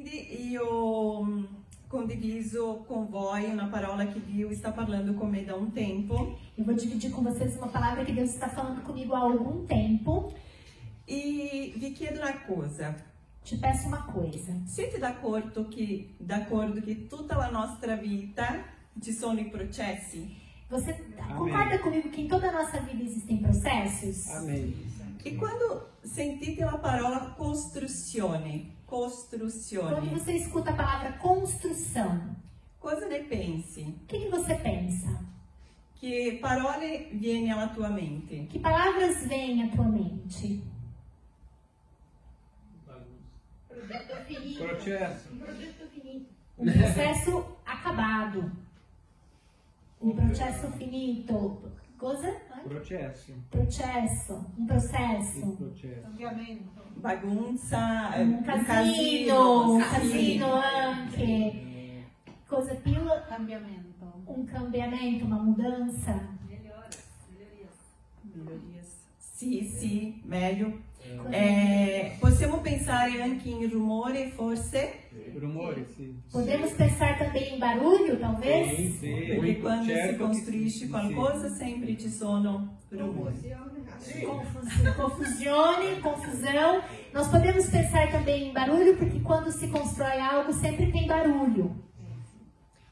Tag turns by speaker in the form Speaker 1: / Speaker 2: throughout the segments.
Speaker 1: Quindi io condiviso con voi una parola che Dio sta parlando con me da un tempo.
Speaker 2: Eu vou dividir com vocês uma palavra que Deus está falando comigo há algum tempo.
Speaker 1: E vi chiedo una cosa.
Speaker 2: Te peço uma coisa.
Speaker 1: Siete d'accordo che tutta la nostra vita ci sono i processi?
Speaker 2: Você
Speaker 3: Amém.
Speaker 2: concorda comigo que em toda a nossa vida existem processos?
Speaker 3: Amém.
Speaker 1: E quando sentite la parola costruzione,
Speaker 2: Quando você
Speaker 1: costruzione,
Speaker 2: escuta a palavra construção,
Speaker 1: cosa ne pensi?
Speaker 2: o que você pensa?
Speaker 1: Che parole viene alla tua mente?
Speaker 2: Que palavras vêm à tua mente?
Speaker 3: Processo.
Speaker 2: Um processo acabado. Um processo finito. Cosa?
Speaker 3: Processo.
Speaker 2: Processo. Um processo.
Speaker 3: Processo.
Speaker 1: Bagunza,
Speaker 2: Um casino. Um
Speaker 1: sì.
Speaker 2: casino anche. Cosa più? Um cambiamento, uma mudança.
Speaker 1: Sì, meglio. Possiamo pensare anche in rumore, forse?
Speaker 3: Rumore, sì.
Speaker 2: Podemos pensar também em barulho, talvez?
Speaker 3: Sì,
Speaker 1: Perché quando si
Speaker 3: certo che
Speaker 1: costruisce
Speaker 3: sì,
Speaker 1: qualcosa sempre ci sono rumori.
Speaker 2: Confusione, confusão. Nós podemos pensar também em barulho, porque quando se constrói algo sempre tem barulho.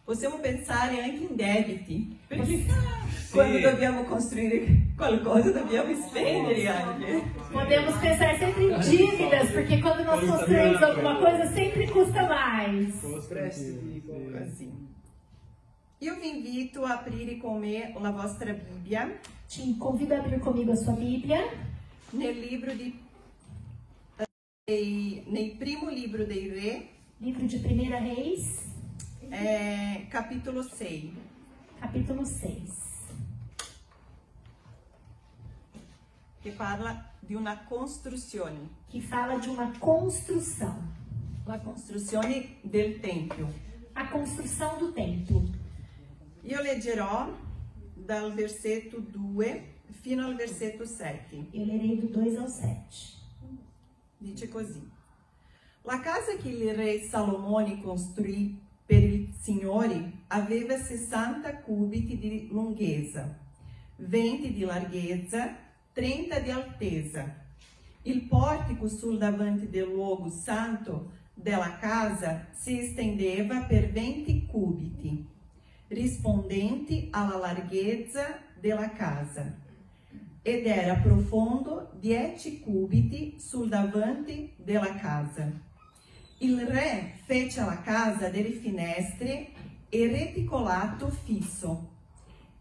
Speaker 1: Possiamo pensare anche in debiti, perché quando dobbiamo costruire qualcosa dobbiamo spendere anche.
Speaker 2: Podemos pensar sempre em dívidas, porque quando nós construímos alguma coisa sempre custa mais.
Speaker 1: Così. Io vi invito a aprire con me la vostra Bibbia
Speaker 2: Te convido a abrir comigo a sua Bíblia,
Speaker 1: nel primo libro dei Re,
Speaker 2: livro de 1 Reis,
Speaker 1: capitolo 6.
Speaker 2: capítulo 6,
Speaker 1: Che parla di una costruzione,
Speaker 2: que fala de uma construção.
Speaker 1: la costruzione del Tempio.
Speaker 2: A construção do templo.
Speaker 1: Io leggerò dal versetto 2 fino al versetto 7.
Speaker 2: Eu lerei do 2 ao 7.
Speaker 1: Dice così: La casa che il re Salomone costruì per il Signore aveva 60 cubiti di lunghezza, 20 di larghezza, 30 di altezza. Il portico sul davanti del luogo santo della casa si estendeva per 20 cubiti, rispondenti alla larghezza della casa, ed era profondo 10 cubiti sul davanti della casa. Il re fece alla casa delle finestre e reticolato fisso.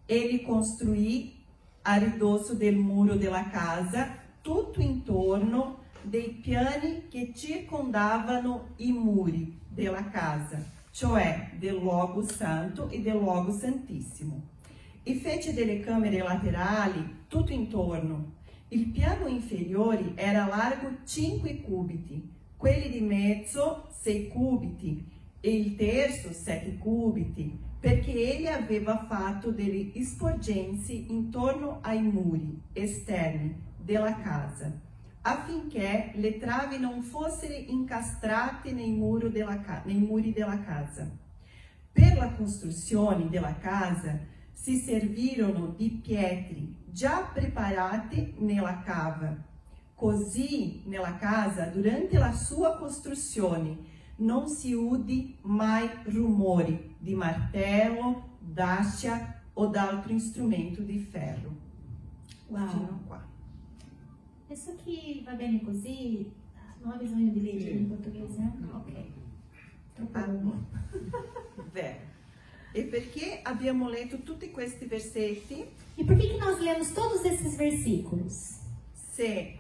Speaker 1: Egli costruì a ridosso del muro della casa, tutto intorno dei piani che circondavano i muri della casa, cioè del luogo santo e del luogo santissimo. E fece delle camere laterali tutto intorno. Il piano inferiore era largo 5 cubiti, quelli di mezzo 6 cubiti e il terzo 7 cubiti, perché egli aveva fatto delle sporgenze intorno ai muri esterni della casa, affinché le travi non fossero incastrate nei muri della casa. Per la costruzione della casa si servirono di pietre già preparate nella cava. Così nella casa, durante la sua costruzione, non si udì mai rumore di martello, d'ascia o d'altro strumento di ferro.
Speaker 2: Uau!
Speaker 1: Fino a qua.
Speaker 2: Isso aqui va bene così? Non ha bisogno di leggere in portoghese? Ok. Troppo lungo.
Speaker 1: Vero. E perché abbiamo letto tutti questi versetti?
Speaker 2: E por que nós lemos todos esses versículos?
Speaker 1: Se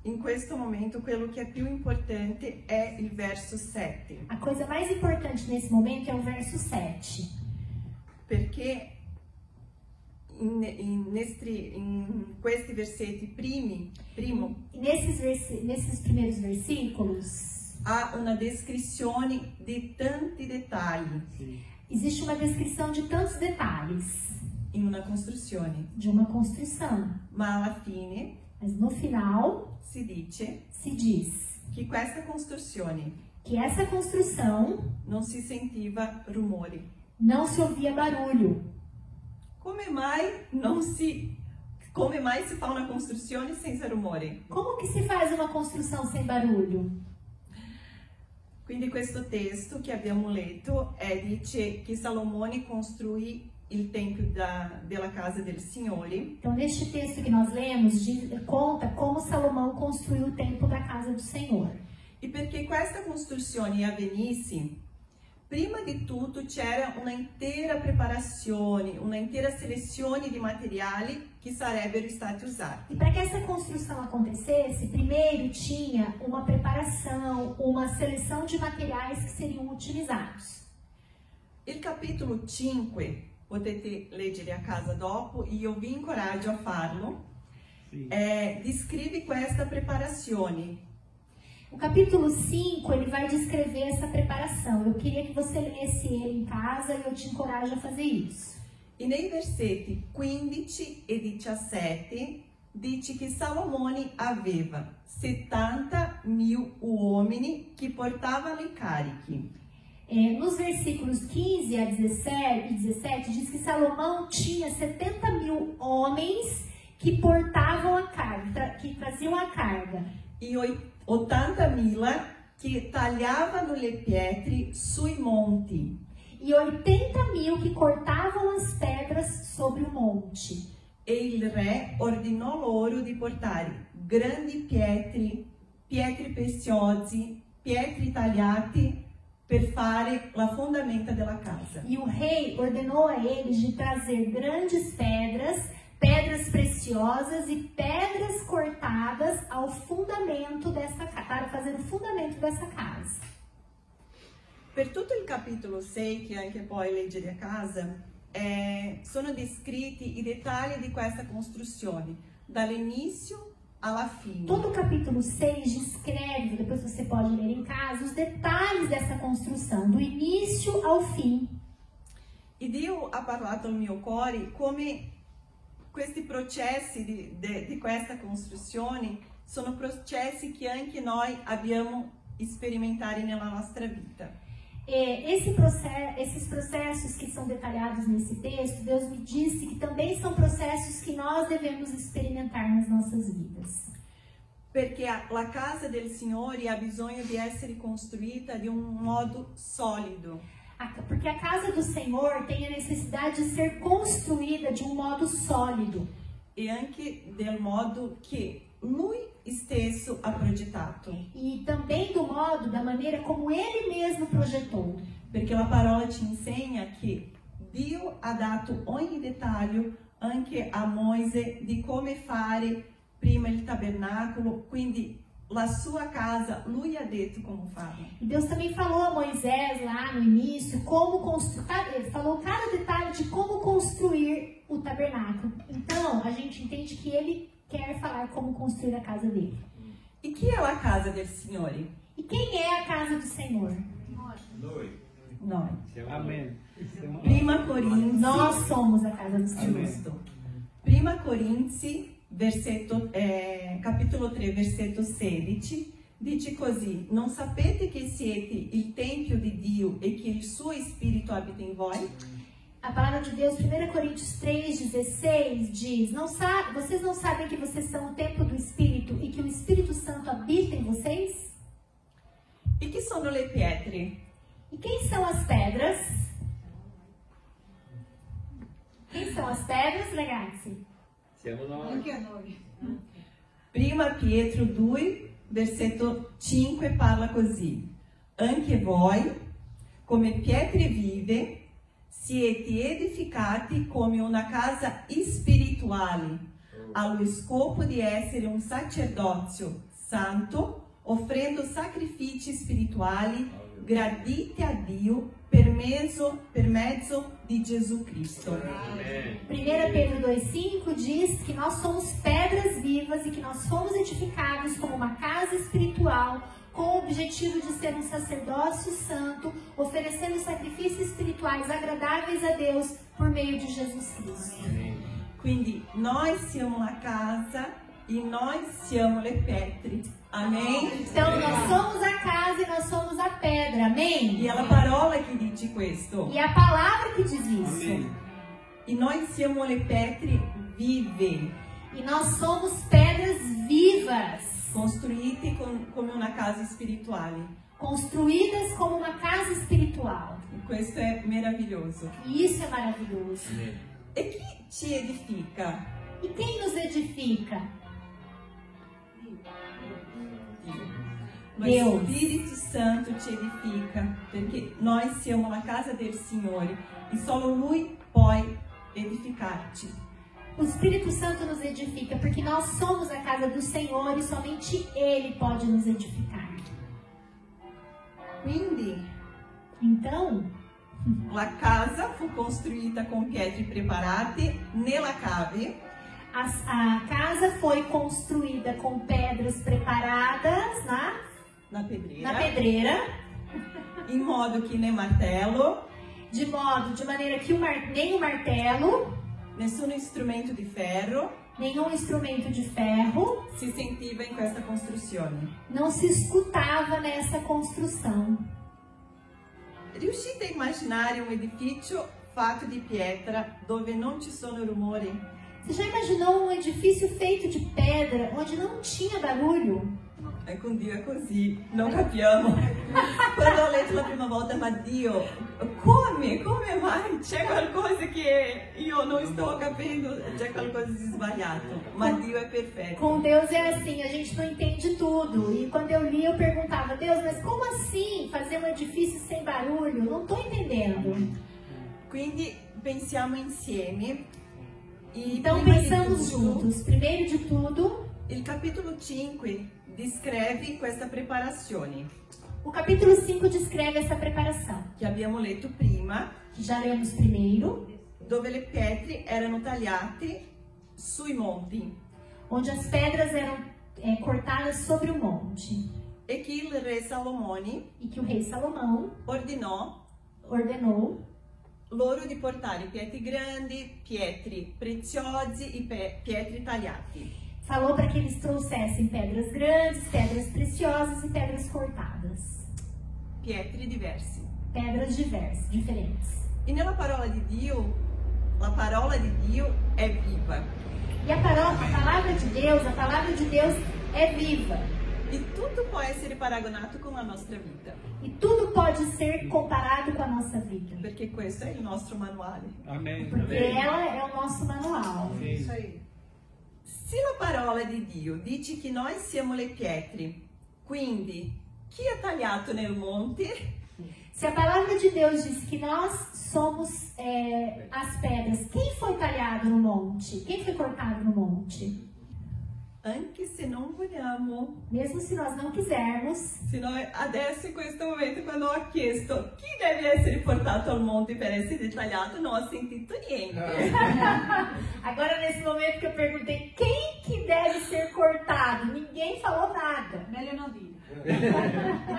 Speaker 1: in questo momento quello che è più importante è il verso 7.
Speaker 2: A coisa mais importante nesse momento é o verso 7.
Speaker 1: Perché in questi versetti primo
Speaker 2: Nesses primeiros versículos,
Speaker 1: ha una descrizione di tanti dettagli
Speaker 3: Sì.
Speaker 2: existe uma descrição de tantos detalhes
Speaker 1: in una costruzione,
Speaker 2: de uma construção.
Speaker 1: ma alla fine
Speaker 2: Mas no final,
Speaker 1: si dice
Speaker 2: se diz
Speaker 1: che questa costruzione
Speaker 2: que essa construção
Speaker 1: non si sentiva rumore.
Speaker 2: não se ouvia barulho.
Speaker 1: Come mai si fa una costruzione senza rumore?
Speaker 2: Como que se faz uma construção sem barulho?
Speaker 1: Quindi questo testo che abbiamo letto dice che Salomone costruì il tempio della casa del Signore.
Speaker 2: Então, neste texto que nós lemos, conta como Salomão construiu o templo da casa do Senhor.
Speaker 1: E perché questa costruzione avvenisse, prima di tutto c'era una intera preparazione, una intera selezione di materiali che sarebbero stati usati.
Speaker 2: E para que essa construção acontecesse, primeiro tinha uma preparação, uma seleção de materiais que seriam utilizados.
Speaker 1: Il capitolo 5, potete leggere a casa dopo, e io vi incoraggio a farlo,
Speaker 3: Sì.
Speaker 1: descrive questa preparazione.
Speaker 2: O capítulo 5, ele vai descrever essa preparação. Eu queria que você lesse ele em casa e eu te encorajo a fazer isso.
Speaker 1: E nei versetti 15 e 17 dice che Salomone aveva 70.000 uomini che portavano i carichi.
Speaker 2: Nos versículos 15 a 17 diz que Salomão tinha 70.000 homens que portavam a carga, que traziam a carga.
Speaker 1: E 80.000 che tagliavano le pietre sui monti.
Speaker 2: E 80.000 que cortavam as pedras sobre o monte.
Speaker 1: E il re ordinò loro di portare grandi pietre preziose, pietre tagliate per fare la fondamenta della casa.
Speaker 2: E o rei ordenou a eles de trazer grandes pedras preciosas e pedras cortadas ao fundamento dessa casa, para fazer o fundamento dessa casa.
Speaker 1: Per tutto il capitolo 6, che anche poi leggere a casa, sono descritti i dettagli di questa costruzione, dall'inizio alla fine.
Speaker 2: Todo o capítulo 6 descreve, depois você pode ler em casa, os detalhes dessa construção, do início ao fim.
Speaker 1: E Dio ha parlato al mio cuore come questi processi di questa costruzione sono processi che anche noi abbiamo sperimentati nella nostra vita.
Speaker 2: Esses processos que são detalhados nesse texto, Deus me disse que também são processos que nós devemos experimentar nas nossas vidas.
Speaker 1: Perché la casa del Signore ha bisogno di essere costruita di un modo solido.
Speaker 2: Porque a casa do Senhor tem a necessidade de ser construída de um modo sólido.
Speaker 1: E anche del modo che Lui stesso ha progettato.
Speaker 2: E também do modo, da maneira como Ele mesmo projetou.
Speaker 1: Perché la parola ci insegna che Dio ha dato ogni dettaglio anche a Mosè di come fare prima il tabernacolo, quindi la sua casa, Lui ha detto come farla.
Speaker 2: E Deus também falou a Moisés lá no início como construir, ele falou cada detalhe de como construir o tabernáculo. Então, a gente entende que Ele quer falar como construir a casa dele.
Speaker 1: E chi è la casa del Signore?
Speaker 2: E quem é a casa do Senhor?
Speaker 1: Noi.
Speaker 3: Amen.
Speaker 1: Prima Corinzi,
Speaker 2: Nós somos a casa do Senhor.
Speaker 1: giusto. Prima Corinzi, capitolo 3, versetto 16, dice così: non sapete che siete il tempio di Dio e che il suo Spirito abita in voi?
Speaker 2: A palavra de Deus, 1 Coríntios 3,16 diz: vocês não sabem que vocês são o templo do Espírito e que o Espírito Santo habita em vocês?
Speaker 1: E chi sono le pietre?
Speaker 2: E quem são as pedras? Quem são as pedras, ragazzi?
Speaker 4: Siamo noi.
Speaker 3: Anche a noi.
Speaker 1: Prima Pietro 2, versetto 5 parla così: anche voi, come pietre vive, siete edificati come una casa spirituale, allo scopo di essere un sacerdozio santo, offrendo sacrifici spirituali graditi a Dio per mezzo di Gesù Cristo.
Speaker 4: Amen.
Speaker 2: 1 Pedro 2,5 diz que nós somos pedras vivas e que nós fomos edificados como uma casa espiritual com o objetivo de ser um sacerdócio santo, oferecendo sacrifícios espirituais agradáveis a Deus por meio de Jesus Cristo.
Speaker 1: Quindi noi siamo la casa e noi siamo le pietre. Amém?
Speaker 2: Então nós somos a casa e nós somos a pedra, amém?
Speaker 1: E è la parola che dice questo.
Speaker 2: E a palavra que diz isso.
Speaker 3: Amém.
Speaker 1: E noi siamo le pietre vive,
Speaker 2: E nós somos pedras vivas,
Speaker 1: costruite come una casa spirituale.
Speaker 2: construídas como uma casa espiritual.
Speaker 1: E questo è meraviglioso.
Speaker 2: E isso é maravilhoso.
Speaker 1: E chi ci edifica?
Speaker 2: E quem nos edifica?
Speaker 1: Lo
Speaker 2: Deus.
Speaker 1: Spirito Santo ci edifica, perché noi siamo la casa del Signore e solo Lui può edificarci.
Speaker 2: O Espírito Santo nos edifica, porque nós somos a casa do Senhor e somente Ele pode nos edificar.
Speaker 1: Quindi
Speaker 2: Então,
Speaker 1: la casa fu costruita con pietre preparate nella cave
Speaker 2: a casa foi construída com pedras preparadas
Speaker 1: na
Speaker 2: na
Speaker 1: pedreira,
Speaker 2: pedreira,
Speaker 1: in modo che né martello,
Speaker 2: de maneira que nem o martelo,
Speaker 1: nessun strumento di ferro
Speaker 2: nenhum instrumento de ferro
Speaker 1: si sentiva in questa costruzione.
Speaker 2: não se escutava nessa construção.
Speaker 1: Riuscite a immaginare un edificio fatto di pietra dove non ci sono rumori?
Speaker 2: Você já imaginou um edifício feito de pedra, onde não tinha barulho?
Speaker 1: E con Dio è così, non capiamo. Quando ho letto la prima volta, ma Dio, come mai? C'è qualcosa che io non sto capendo, c'è qualcosa di sbagliato, ma Dio è perfetto.
Speaker 2: Com Deus é assim, a gente não entende tudo. E quando eu li, eu perguntava, Deus, mas como assim fazer um edifício sem barulho? Não estou entendendo.
Speaker 1: Quindi pensiamo insieme. E
Speaker 2: Então
Speaker 1: prima di
Speaker 2: pensamos
Speaker 1: tutto,
Speaker 2: juntos. Primeiro de tudo,
Speaker 1: il capitolo 5 descreve questa preparazione
Speaker 2: o capítulo 5 descreve essa preparação,
Speaker 1: che abbiamo letto prima,
Speaker 2: que já lemos primeiro,
Speaker 1: dove le pietre erano tagliate sui monti
Speaker 2: onde as pedras eram cortadas sobre o monte.
Speaker 1: e che il re Salomone
Speaker 2: E que o rei Salomão ordenou
Speaker 1: loro di portare pietre grandi, pietre preziosi e pietre tagliate.
Speaker 2: falou para que eles trouxessem pedras grandes, pedras preciosas e pedras cortadas.
Speaker 1: Pietre diverse.
Speaker 2: Pedras diferentes.
Speaker 1: E nella parola di Dio, la parola di Dio è viva.
Speaker 2: E a palavra de Deus é viva.
Speaker 1: E tutto può essere paragonato con la nostra vita,
Speaker 2: E tudo pode ser comparado com a nossa vida.
Speaker 1: perché questo è il nostro manuale.
Speaker 3: Amém.
Speaker 2: Porque ela é o nosso manual.
Speaker 3: Sim.
Speaker 1: Se la parola di Dio dice che noi siamo le pietre, quindi chi ha tagliato nel monte?
Speaker 2: Se a palavra de Deus diz que nós somos as pedras, quem foi talhado no monte? Quem foi cortado no monte?
Speaker 1: Anche se non vogliamo.
Speaker 2: Mesmo se nós não quisermos,
Speaker 1: Se noi adesso in questo momento quando ho chiesto chi deve essere portato al monte per essere tagliato, non ho sentito niente.
Speaker 2: agora nesse momento que eu perguntei quem que deve ser cortado, ninguém falou nada.
Speaker 3: Meglio non dire.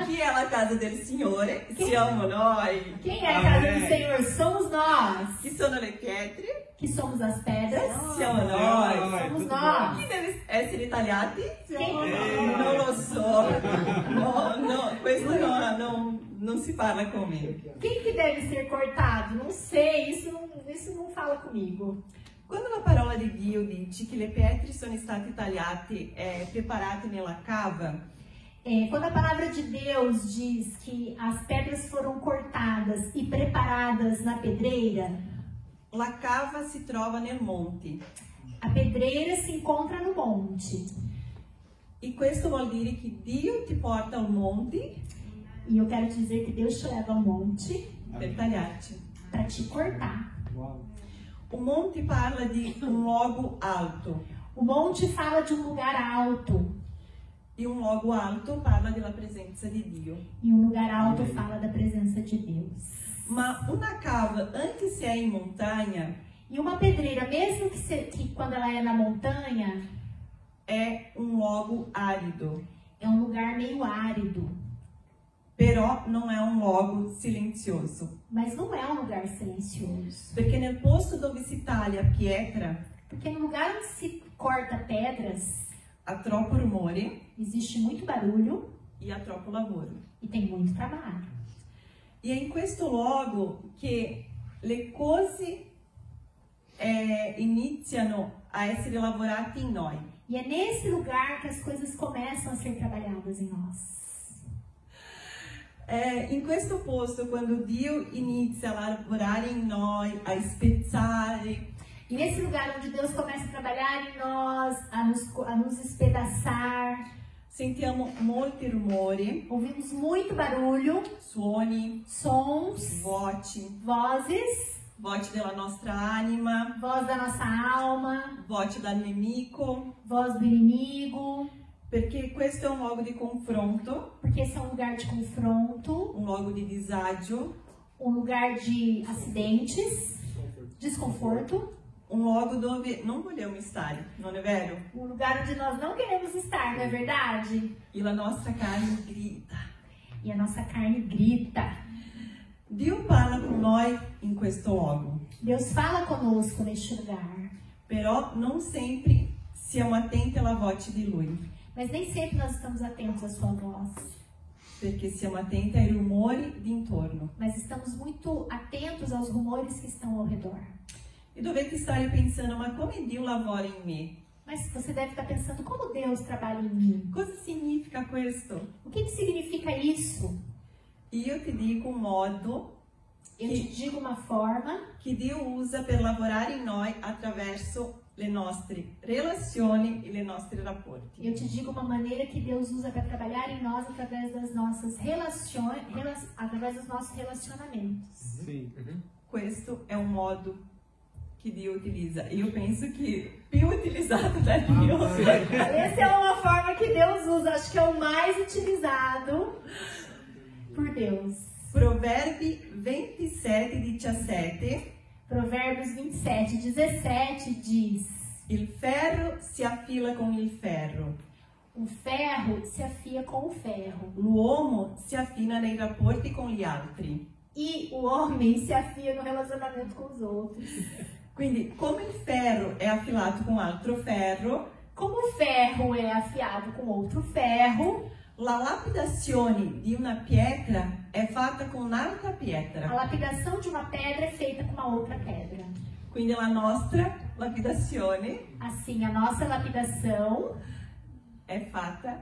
Speaker 1: Chi è la casa del Signore? Siamo noi.
Speaker 2: Quem é a casa do
Speaker 3: Amém.
Speaker 2: Senhor? Somos nós,
Speaker 1: Chi sono le pietre?
Speaker 2: que somos as pedras.
Speaker 1: Siamo noi.
Speaker 2: Somos
Speaker 3: Tudo
Speaker 2: nós.
Speaker 1: Chi deve essere tagliati?
Speaker 2: Quem?
Speaker 1: Non lo so. No, questo non si parla con me.
Speaker 2: Quem que deve ser cortado? Não sei, isso não fala comigo.
Speaker 1: Quando la parola di Dio dice che le pietre sono state tagliate e preparate nella cava,
Speaker 2: Quando a palavra de Deus diz que as pedras foram cortadas e preparadas na pedreira,
Speaker 1: la cava si trova nel monte.
Speaker 2: a pedreira se encontra no monte.
Speaker 1: E questo vuol dire che Dio ti porta al monte
Speaker 2: E eu quero te dizer que Deus te leva ao monte
Speaker 1: per tagliarti.
Speaker 2: para te cortar.
Speaker 3: Uau.
Speaker 1: O monte parla di un luogo alto
Speaker 2: O monte fala de um lugar alto.
Speaker 1: e un luogo alto parla della presenza di Dio.
Speaker 2: E um lugar alto fala da presença de Deus.
Speaker 1: Ma una cava, anche se è in montagna,
Speaker 2: E uma pedreira, mesmo que quando ela é na montanha,
Speaker 1: è un luogo arido,
Speaker 2: é um lugar meio árido.
Speaker 1: però non è un luogo silenzioso.
Speaker 2: Mas não é um lugar silencioso.
Speaker 1: Perché nel posto dove si taglia pietra,
Speaker 2: Porque no lugar onde se corta pedras,
Speaker 1: ha troppo rumore
Speaker 2: existe muito barulho
Speaker 1: e ha troppo lavoro.
Speaker 2: e tem muito trabalho.
Speaker 1: E è in questo luogo che le cose iniziano a essere lavorate in noi.
Speaker 2: E é nesse lugar que as coisas começam a ser trabalhadas em nós.
Speaker 1: In questo posto, quando Dio inizia a lavorare in noi, a spezzare,
Speaker 2: E nesse lugar onde Deus começa a trabalhar em nós, a nos espedaçar,
Speaker 1: sentiamo molti rumori,
Speaker 2: ouvimos muito barulho,
Speaker 1: suoni,
Speaker 2: sons,
Speaker 1: voci
Speaker 2: vozes,
Speaker 1: della nostra anima,
Speaker 2: voz da nossa alma,
Speaker 1: voci dal nemico,
Speaker 2: voz do inimigo,
Speaker 1: perché questo è un luogo di confronto,
Speaker 2: porque esse é um lugar de confronto,
Speaker 1: un luogo di disagio,
Speaker 2: um lugar de acidentes, desconforto,
Speaker 1: un luogo dove non vogliamo stare, non è vero?
Speaker 2: um lugar onde nós não queremos estar, não é verdade?
Speaker 1: E la nostra carne grida.
Speaker 2: E a nossa carne grita.
Speaker 1: Dio parla con noi in questo luogo,
Speaker 2: Deus fala conosco neste lugar,
Speaker 1: però non sempre siamo attenti alla voce di Lui,
Speaker 2: mas nem sempre nós estamos atentos à sua voz.
Speaker 1: perché siamo attenti ai rumori di intorno.
Speaker 2: Mas estamos muito atentos aos rumores que estão ao redor.
Speaker 1: E dovete stare pensando, ma come Dio lavora in me?
Speaker 2: Mas você deve estar pensando, como Deus trabalha em mim?
Speaker 1: Cosa significa questo?
Speaker 2: O que significa isso?
Speaker 1: E io ti dico un modo
Speaker 2: Eu te digo uma forma
Speaker 1: che Dio usa per lavorare in noi attraverso le nostre relazioni e i nostri rapporti.
Speaker 2: Eu te digo uma maneira que Deus usa para trabalhar em nós através das nossas relações, através dos nossos relacionamentos.
Speaker 3: Sim.
Speaker 1: Questo è un modo che Dio utilizza. Io penso che più utilizzato da Dio.
Speaker 2: Essa é uma forma que Deus usa, acho que é o mais utilizado por Deus.
Speaker 1: Proverbi 27:17.
Speaker 2: Provérbios 27:17 diz:
Speaker 1: Il ferro si affila con il ferro.
Speaker 2: o ferro se afia com o ferro.
Speaker 1: L'uomo si affina nei rapporti con gli altri.
Speaker 2: E o homem se afia no relacionamento com os outros.
Speaker 1: Quindi, come il ferro è affilato con altro ferro,
Speaker 2: Como o ferro é afiado com outro ferro,
Speaker 1: la lapidazione di una pietra è fatta con un'altra
Speaker 2: a
Speaker 1: pietra.
Speaker 2: lapidação de uma pedra é feita com uma outra pedra.
Speaker 1: Quindi la nostra lapidazione
Speaker 2: Assim, a nossa lapidação
Speaker 1: è fatta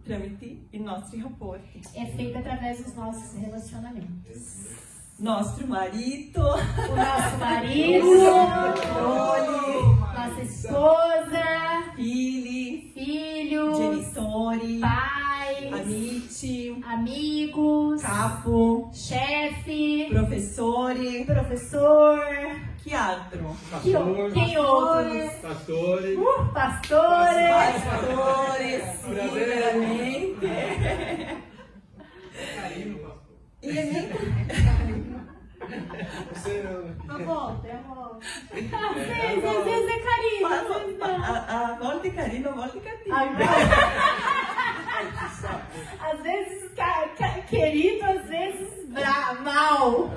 Speaker 1: tramite i nostri rapporti.
Speaker 2: é feita através dos nossos relacionamentos.
Speaker 1: Nostro marito,
Speaker 2: O nosso marido,
Speaker 1: figlioli,
Speaker 2: nossa esposa,
Speaker 1: figli,
Speaker 2: filhos,
Speaker 1: genitori,
Speaker 2: pais,
Speaker 1: amici,
Speaker 2: amigos,
Speaker 1: capo,
Speaker 2: chefe,
Speaker 1: professori,
Speaker 2: professor,
Speaker 1: chi altro?
Speaker 2: quem outros?
Speaker 4: Pastores.
Speaker 2: Pastores.
Speaker 1: Pastore, sì, veramente. E é muito...
Speaker 3: A
Speaker 2: volta, é a volta. Às vezes é carinho, às vezes não.
Speaker 1: A volte carino, a volte cattivo.
Speaker 2: Às vezes querido, às vezes mal.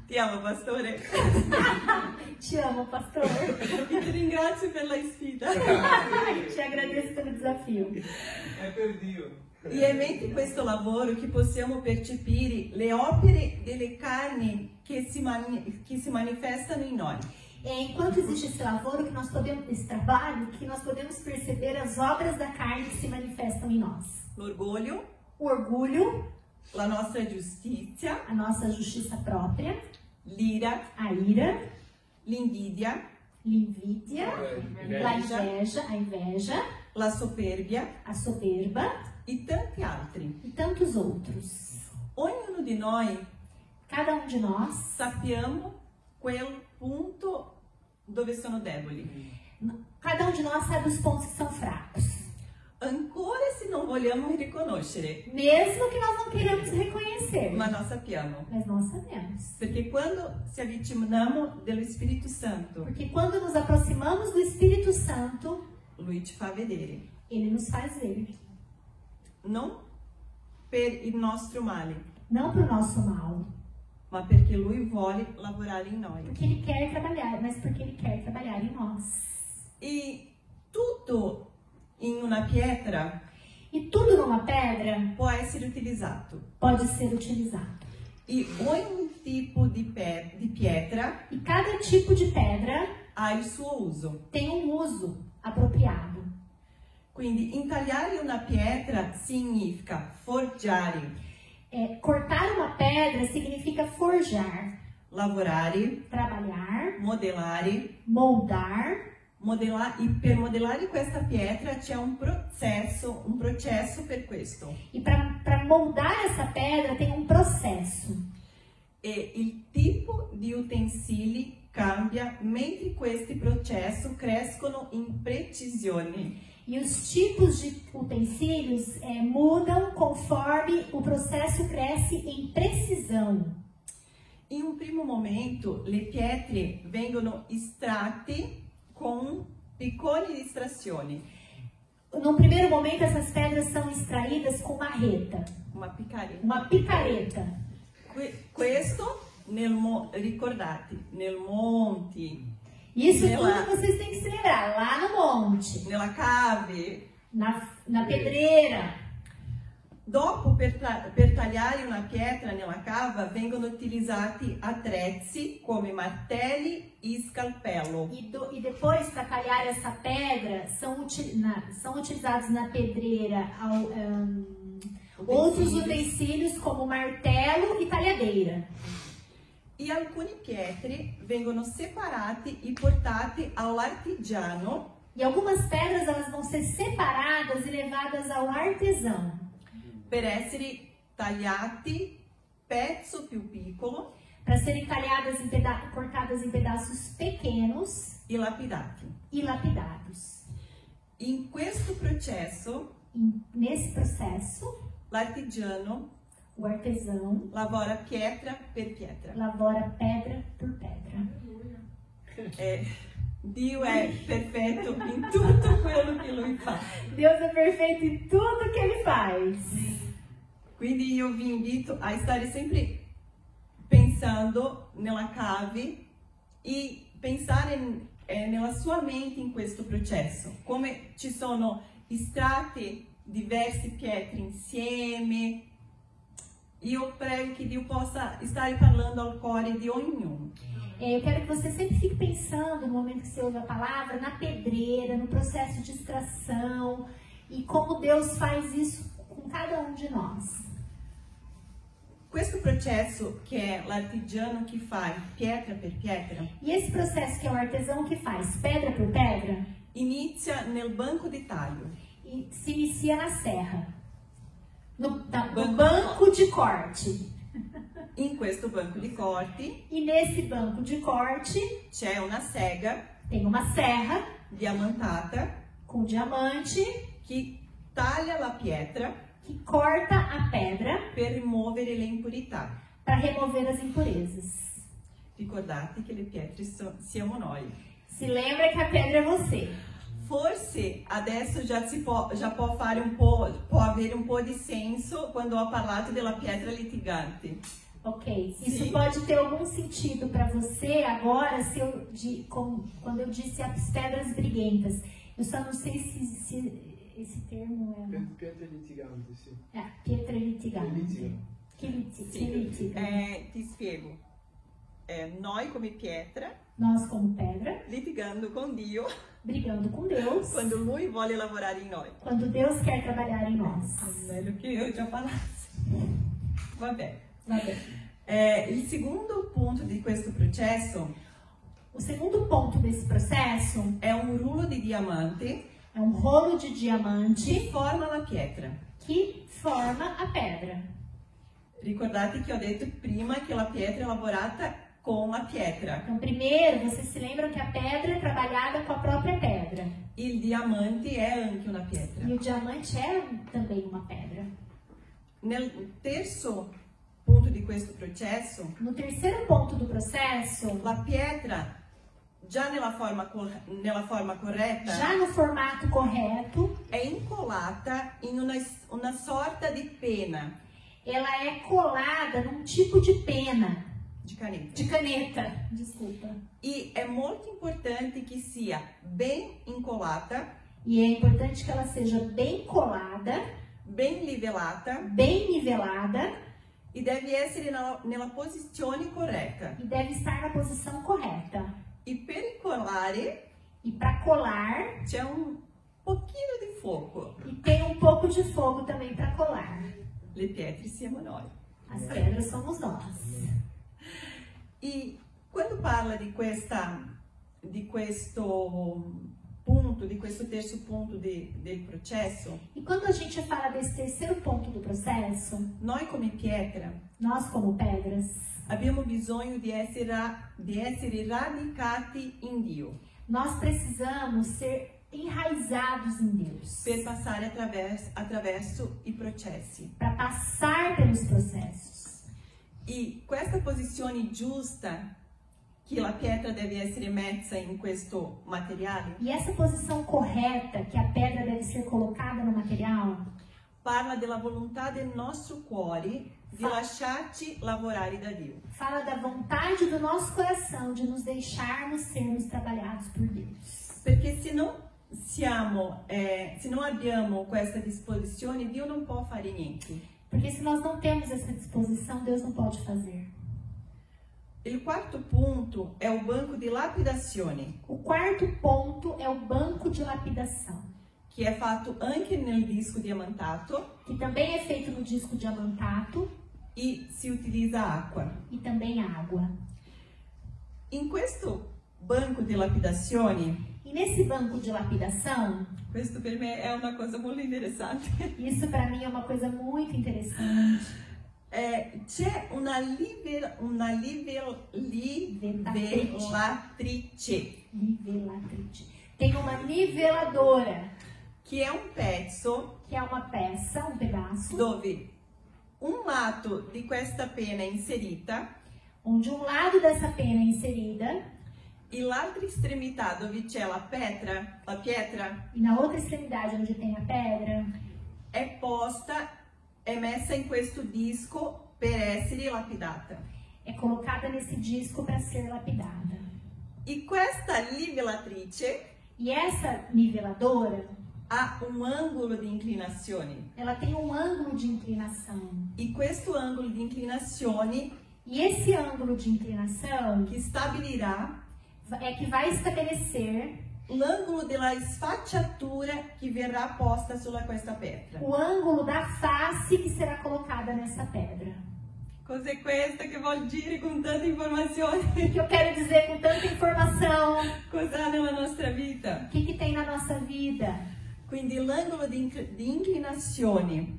Speaker 1: Ti amo, pastore.
Speaker 2: Te amo, pastor.
Speaker 1: E ti ringrazio per la sfida.
Speaker 2: Te agradeço pelo desafio.
Speaker 3: É perdido.
Speaker 1: E è mentre questo lavoro che possiamo percepire le opere delle carni che si manifestano in noi.
Speaker 2: É enquanto existe esse lavoro, que nós podemos, esse trabalho, que nós podemos perceber as obras da carne que se manifestam em nós.
Speaker 1: L'orgoglio,
Speaker 2: O orgulho,
Speaker 1: la nostra giustizia,
Speaker 2: a nossa justiça própria,
Speaker 1: l'ira,
Speaker 2: a ira,
Speaker 1: l'invidia,
Speaker 2: l'invidia, a inveja,
Speaker 1: la soperbia
Speaker 2: a soberba
Speaker 1: e tanti altri.
Speaker 2: e tantos outros.
Speaker 1: Ognuno di noi
Speaker 2: Cada um de nós,
Speaker 1: sappiamo quel punto dove sono deboli.
Speaker 2: cada um de nós sabe os pontos que são fracos.
Speaker 1: Ancora se non vogliamo riconoscere,
Speaker 2: Mesmo que nós não queiramos reconhecer.
Speaker 1: ma lo sappiamo.
Speaker 2: Mas nós sabemos.
Speaker 1: Perché quando ci avviciniamo dello Spirito Santo,
Speaker 2: Porque quando nos aproximamos do Espírito Santo,
Speaker 1: Lui ci fa vedere,
Speaker 2: Ele nos faz ver.
Speaker 1: non per il nostro male,
Speaker 2: Não para o nosso mal.
Speaker 1: ma perché Lui vuole lavorare in noi.
Speaker 2: Porque Ele quer trabalhar, mas porque Ele quer trabalhar em nós.
Speaker 1: E Tudo em uma pietra
Speaker 2: E tudo numa pedra
Speaker 1: pode ser utilizado.
Speaker 2: pode ser utilizado.
Speaker 1: E ogni tipo di pietra
Speaker 2: E cada tipo de pedra
Speaker 1: ha il suo uso.
Speaker 2: tem um uso apropriado.
Speaker 1: Quindi intagliare una pietra significa forgiare,
Speaker 2: Cortar uma pedra significa forjar,
Speaker 1: lavorare,
Speaker 2: trabalhar,
Speaker 1: modellare.
Speaker 2: moldar.
Speaker 1: E per modellare questa pietra c'è un processo per questo.
Speaker 2: E para moldar essa pedra tem um processo.
Speaker 1: E il tipo di utensili cambia mentre questi processi crescono in precisione.
Speaker 2: E os tipos de utensílios mudam conforme o processo cresce em precisão.
Speaker 1: In un primo momento le pietre vengono estratte com piccoli di estrazione,
Speaker 2: Num primeiro momento, essas pedras são extraídas com marreta,
Speaker 1: uma picareta.
Speaker 2: uma picareta.
Speaker 1: Questo ricordate, nel monte,
Speaker 2: Isso
Speaker 1: Nela-
Speaker 2: tudo vocês têm que se lembrar, lá no monte,
Speaker 1: nella cave.
Speaker 2: na pedreira.
Speaker 1: Dopo, per tagliare una pietra nella cava, vengono utilizzati attrezzi come martelli e scalpello.
Speaker 2: E depois, para talhar essa pedra, são utilizados na pedreira outros utensílios como martelo e talhadeira.
Speaker 1: E alcune pietre vengono separate e portate all'artigiano
Speaker 2: E algumas pedras elas vão ser separadas e levadas ao artesão
Speaker 1: per essere tagliati pezzo più piccolo
Speaker 2: para serem talhadas cortadas em pedaços pequenos
Speaker 1: e lapidati.
Speaker 2: e lapidados.
Speaker 1: In questo processo
Speaker 2: Nesse processo,
Speaker 1: l'artigiano
Speaker 2: o artesão
Speaker 1: lavora pietra per pietra.
Speaker 2: lavora pedra por pedra.
Speaker 1: Dio è perfetto in tutto quello che lui fa.
Speaker 2: Deus é perfeito em tudo que Ele faz.
Speaker 1: Quindi io vi invito a stare sempre pensando nella cave e pensare nella sua mente in questo processo. Come ci sono estratte diverse pietre insieme. Io prego che Dio possa stare parlando al cuore di ognuno.
Speaker 2: Eu quero que você sempre fique pensando, no momento que você ouve a palavra, na pedreira, no processo de extração e como Deus faz isso com cada um de nós.
Speaker 1: Questo processo che è l'artigiano che fa pietra per pietra
Speaker 2: E esse processo que é o artesão que faz pedra por pedra,
Speaker 1: inizia nel banco di taglio.
Speaker 2: e se inicia na serra, no
Speaker 1: Banco.
Speaker 2: banco de corte.
Speaker 1: In questo banco di corti
Speaker 2: E nesse banco de corte
Speaker 1: c'è una sega
Speaker 2: tem uma serra
Speaker 1: diamantata
Speaker 2: com diamante
Speaker 1: che taglia la pietra
Speaker 2: que corta a pedra
Speaker 1: per rimuovere le impurità.
Speaker 2: para remover as impurezas.
Speaker 1: Ricordate che le pietre siamo noi.
Speaker 2: Se lembra que a pedra é você.
Speaker 1: Forse adesso já può fare può avere un po' di senso quando ho parlato della pietra litigante.
Speaker 2: Ok, isso
Speaker 1: Sim.
Speaker 2: pode ter algum sentido para você agora quando eu disse as pedras briguentas. Eu só não sei se esse termo é...
Speaker 3: Pietre litiganti, sì.
Speaker 2: Pietra litigante.
Speaker 3: Litigano.
Speaker 2: Que litiga.
Speaker 1: Ti spiego. Noi come pietra,
Speaker 2: Nós como pedra,
Speaker 1: litigando con Dio
Speaker 2: brigando com Deus,
Speaker 1: quando Lui vuole lavorare in noi.
Speaker 2: quando Deus quer trabalhar em nós.
Speaker 1: Meglio che io già parlassi. Vabbè.
Speaker 2: Vabbè.
Speaker 1: Il secondo punto di questo processo
Speaker 2: O segundo ponto desse processo
Speaker 1: è un rullo di diamante
Speaker 2: é um rolo de
Speaker 1: che
Speaker 2: diamante
Speaker 1: forma la pietra.
Speaker 2: que forma a pedra.
Speaker 1: Ricordate che ho detto prima che la pietra è lavorata con la pietra.
Speaker 2: Então, primeiro, vocês se lembram que a pedra é trabalhada com a própria pedra.
Speaker 1: Il diamante è anche una pietra.
Speaker 2: E o diamante é também uma pedra.
Speaker 1: Nel terzo punto di questo processo,
Speaker 2: No terceiro ponto do processo,
Speaker 1: la pietra, già nella forma corretta,
Speaker 2: já no formato correto,
Speaker 1: è incollata in una sorta di penna,
Speaker 2: ela é colada num tipo de pena,
Speaker 1: di canetta.
Speaker 2: de caneta, desculpa.
Speaker 1: E è molto importante che sia ben incollata
Speaker 2: E é importante que ela seja bem colada,
Speaker 1: ben livellata
Speaker 2: bem nivelada
Speaker 1: e deve essere nella posizione corretta.
Speaker 2: e deve estar na posição correta.
Speaker 1: E per colare
Speaker 2: E para colar,
Speaker 1: c'è un pochino di fuoco.
Speaker 2: e tem um pouco de fogo também para colar.
Speaker 1: Le pietre siamo noi.
Speaker 2: As pedras somos nós.
Speaker 1: E quando parla di questo punto, di questo terzo punto del processo,
Speaker 2: E quando a gente fala desse terceiro ponto do processo,
Speaker 1: noi come pietra
Speaker 2: nós como pedras,
Speaker 1: abbiamo bisogno di essere radicati in Dio
Speaker 2: nós precisamos ser enraizados em Deus
Speaker 1: per passare attraverso i processi.
Speaker 2: para passar pelos processos.
Speaker 1: E questa posizione giusta che la pietra deve essere messa in questo materiale
Speaker 2: E essa posição correta que a pedra deve ser colocada no material
Speaker 1: parla della volontà del nostro cuore di lasciarci lavorare da Dio.
Speaker 2: fala da vontade do nosso coração de nos deixarmos sermos trabalhados por Deus.
Speaker 1: Perché se non abbiamo questa disposizione, Dio non può fare niente.
Speaker 2: Porque se nós não temos essa disposição, Deus não pode fazer.
Speaker 1: Il quarto punto è o banco di lapidazione,
Speaker 2: O quarto ponto é o banco de lapidação,
Speaker 1: che è fatto anche nel disco diamantato
Speaker 2: que também é feito no disco diamantato
Speaker 1: e si utilizza acqua.
Speaker 2: e também água.
Speaker 1: In questo banco di lapidazione,
Speaker 2: E nesse banco de lapidação,
Speaker 1: questo per me è una cosa molto interessante,
Speaker 2: isso para mim é uma coisa muito interessante.
Speaker 1: c'è una livelatrice,
Speaker 2: Nivelatrice. Tem uma niveladora,
Speaker 1: che è un pezzo
Speaker 2: que é uma peça, um pedaço,
Speaker 1: dove un lato di questa penna è inserita
Speaker 2: onde um lado dessa pena é inserida
Speaker 1: e l'altra estremità dove c'è la pietra
Speaker 2: e na outra extremidade onde tem a pedra
Speaker 1: è messa in questo disco per essere lapidata.
Speaker 2: é colocada nesse disco para ser lapidada.
Speaker 1: E questa livelatrice
Speaker 2: E essa niveladora,
Speaker 1: ha un angolo di inclinazione
Speaker 2: ela tem um ângulo de inclinação.
Speaker 1: e questo angolo di inclinazione
Speaker 2: E esse ângulo de inclinação
Speaker 1: che stabilirà
Speaker 2: é que vai estabelecer
Speaker 1: l'angolo della sfacciatura che verrà posta sulla questa pietra.
Speaker 2: o ângulo da face que será colocada nessa pedra.
Speaker 1: Cos'è questo che vuol dire con tante informazioni?
Speaker 2: O que eu quero dizer com tanta informação?
Speaker 1: Cos'ha nella nostra vita?
Speaker 2: O que tem na nossa vida?
Speaker 1: Quindi l'angolo di inclinazione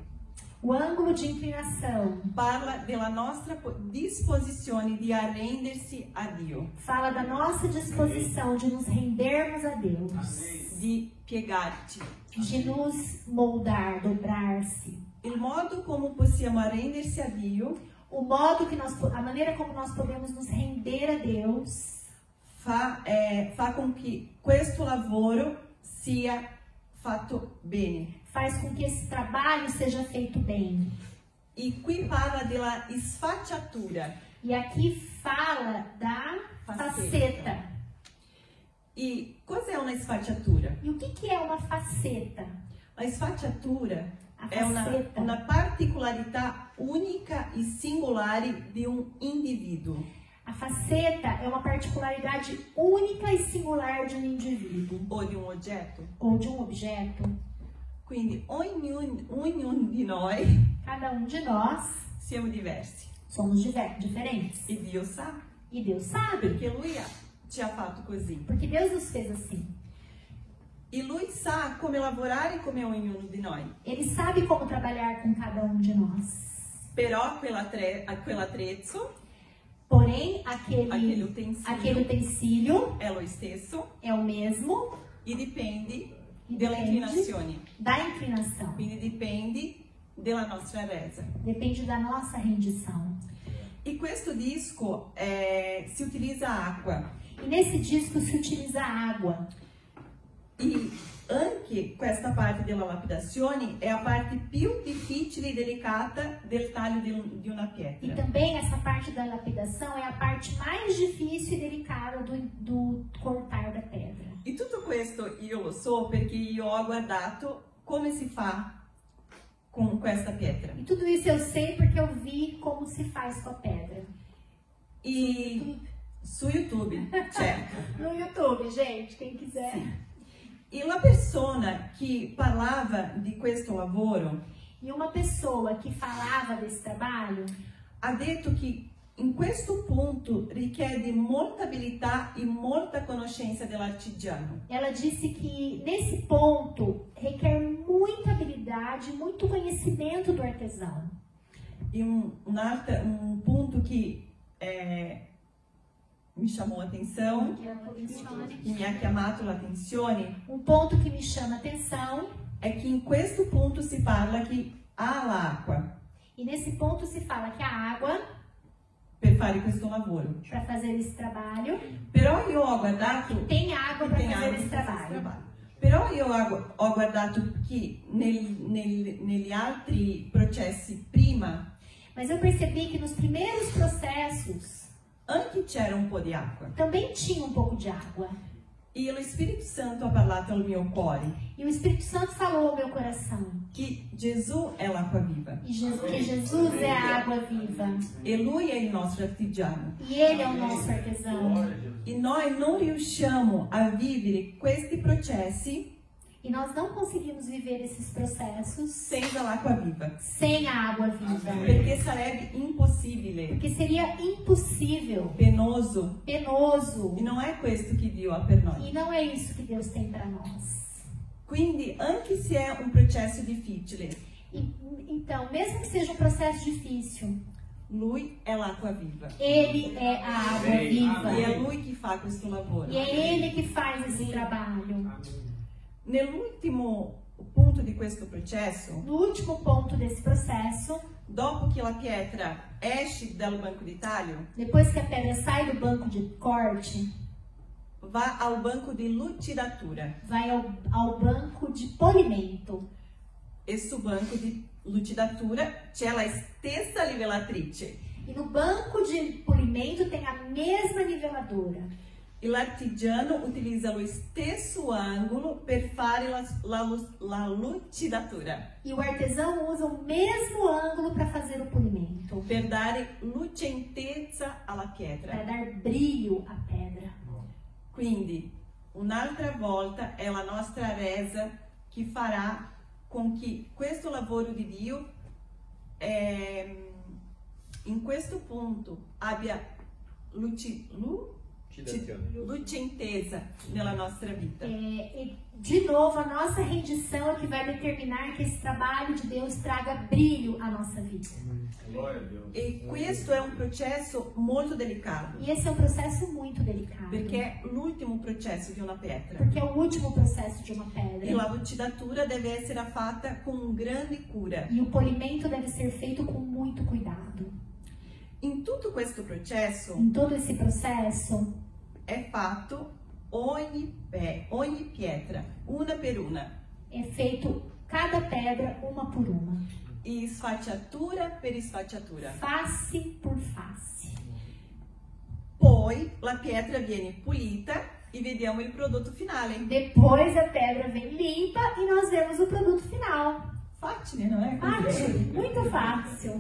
Speaker 2: O ângulo de inclinação
Speaker 1: parla della nostra disposizione di arrendersi a Dio,
Speaker 2: fala da nossa disposição de nos rendermos a Deus,
Speaker 1: di piegarci.
Speaker 2: de nos moldar, dobrar-se.
Speaker 1: Il modo come possiamo arrendersi a Dio
Speaker 2: O modo que a maneira como nós podemos nos render a Deus
Speaker 1: fa con che questo lavoro sia fatto bene.
Speaker 2: faz com que esse trabalho seja feito bem.
Speaker 1: E qui parla della sfacciatura.
Speaker 2: E aqui fala da faceta.
Speaker 1: E cos'è una sfacciatura?
Speaker 2: E o que é uma faceta?
Speaker 1: La sfacciatura
Speaker 2: A
Speaker 1: è
Speaker 2: faceta
Speaker 1: una particolarità unica e singolare di un individuo.
Speaker 2: A faceta é uma particularidade única e singular de um indivíduo
Speaker 1: O di un oggetto.
Speaker 2: ou de um objeto.
Speaker 1: Quindi ognuno di noi
Speaker 2: Cada um de nós
Speaker 1: siamo diversi.
Speaker 2: somos diferentes.
Speaker 1: E Dio sa,
Speaker 2: E Deus sabe,
Speaker 1: perché Lui ci ha fatto così.
Speaker 2: porque Deus nos fez assim.
Speaker 1: E Lui sa come lavorare come ognuno di noi.
Speaker 2: Ele sabe como trabalhar com cada um de nós.
Speaker 1: Però quell'attrezzo,
Speaker 2: Porém,
Speaker 1: aquele
Speaker 2: aquele utensílio
Speaker 1: è lo stesso
Speaker 2: é o mesmo
Speaker 1: e dipende
Speaker 2: e
Speaker 1: della
Speaker 2: depende
Speaker 1: inclinazione.
Speaker 2: da inclinação.
Speaker 1: Quindi dipende della nostra resa.
Speaker 2: Depende da nossa rendição.
Speaker 1: E questo disco si utilizza acqua.
Speaker 2: E nesse disco se utiliza água.
Speaker 1: E anche questa parte della lapidazione è la parte più difficile e delicata del taglio di una
Speaker 2: E
Speaker 1: pietra.
Speaker 2: também essa parte da lapidação é a parte mais difícil e delicada do cortar da pedra.
Speaker 1: E tutto questo io lo so perché io ho guardato come si fa con questa pietra.
Speaker 2: E tudo isso eu sei porque eu vi como se faz com a pedra.
Speaker 1: E su YouTube, certo.
Speaker 2: No YouTube, gente, quem quiser.
Speaker 1: E la persona che parlava di questo lavoro
Speaker 2: E uma pessoa que falava desse trabalho
Speaker 1: ha detto che in questo punto richiede molta abilità e molta conoscenza dell'artigiano.
Speaker 2: ela disse que nesse ponto requer muita habilidade, muito conhecimento do artesão.
Speaker 1: E um ponto que mi chamou a atenção, que mi ha chiamato l'attenzione,
Speaker 2: Um ponto que me chama a atenção,
Speaker 1: è che in questo punto si parla che ha l'acqua
Speaker 2: e nesse ponto se fala que a água,
Speaker 1: per fare questo lavoro.
Speaker 2: para fazer esse trabalho,
Speaker 1: Però io ho guardato
Speaker 2: tem água para
Speaker 1: tem
Speaker 2: fazer
Speaker 1: água
Speaker 2: esse
Speaker 1: per fare questo
Speaker 2: trabalho.
Speaker 1: Però io ho guardato che negli altri processi prima
Speaker 2: Mas eu percebi que nos primeiros processos
Speaker 1: anche c'era un po' di acqua.
Speaker 2: também tinha um pouco de água.
Speaker 1: E lo Spirito Santo ha parlato al mio cuore
Speaker 2: E o Espírito Santo falou ao meu coração
Speaker 1: che Gesù è l'acqua viva
Speaker 2: que Jesus é a água viva.
Speaker 1: e Lui è il nostro artigiano.
Speaker 2: E Ele é o nosso artesão.
Speaker 1: E noi non riusciamo a vivere questi processi
Speaker 2: E nós não conseguimos viver esses processos
Speaker 1: senza l'acqua viva,
Speaker 2: sem a água viva.
Speaker 1: perché sarebbe impossibile,
Speaker 2: Porque seria impossível,
Speaker 1: penoso,
Speaker 2: penoso.
Speaker 1: e non è questo che Dio ha per noi.
Speaker 2: E não é isso que Deus tem para nós.
Speaker 1: Quindi, anche se è un processo difficile,
Speaker 2: Então, mesmo que seja um processo difícil,
Speaker 1: Lui è l'acqua viva.
Speaker 2: Ele é a água viva.
Speaker 1: E è Lui che fa questo lavoro.
Speaker 2: E é Ele que faz esse trabalho.
Speaker 1: Nell'ultimo punto di questo processo,
Speaker 2: No último ponto desse processo,
Speaker 1: dopo che la pietra esce dal banco di taglio,
Speaker 2: depois que a pedra sai do banco de corte,
Speaker 1: va al banco di lucidatura.
Speaker 2: vai ao banco de polimento.
Speaker 1: E sul banco di lucidatura c'è la stessa livelatrice.
Speaker 2: E no banco de polimento tem a mesma niveladora.
Speaker 1: E l'artigiano utilizza lo stesso angolo per fare la lucidatura,
Speaker 2: E o artesão usa o mesmo ângulo para fazer o polimento,
Speaker 1: per dare lucentezza alla
Speaker 2: para
Speaker 1: pietra.
Speaker 2: dar brilho à pedra.
Speaker 1: Quindi, un'altra volta è la nostra resa che farà con che questo lavoro di Dio in questo punto abbia lucentezza nella nostra vita.
Speaker 2: E de novo, a nossa rendição é que vai determinar que esse trabalho de Deus traga brilho à nossa vida.
Speaker 1: E questo è un processo molto delicato,
Speaker 2: E esse é um processo muito delicado,
Speaker 1: perché è l'ultimo processo di una pietra.
Speaker 2: porque é o último processo de uma
Speaker 1: E
Speaker 2: pedra.
Speaker 1: la lucidatura deve essere fatta con grande cura.
Speaker 2: E o polimento deve ser feito com muito cuidado.
Speaker 1: In tutto questo processo
Speaker 2: Em todo esse processo,
Speaker 1: è fatto ogni pietra, una per una,
Speaker 2: é feito cada pedra uma por uma,
Speaker 1: e sfacciatura per sfacciatura.
Speaker 2: face por face.
Speaker 1: Poi la pietra viene pulita e vediamo il prodotto finale.
Speaker 2: Depois a pedra vem limpa e nós vemos o produto final.
Speaker 1: Facile, non è
Speaker 2: Fácil,
Speaker 1: così?
Speaker 2: muito fácil.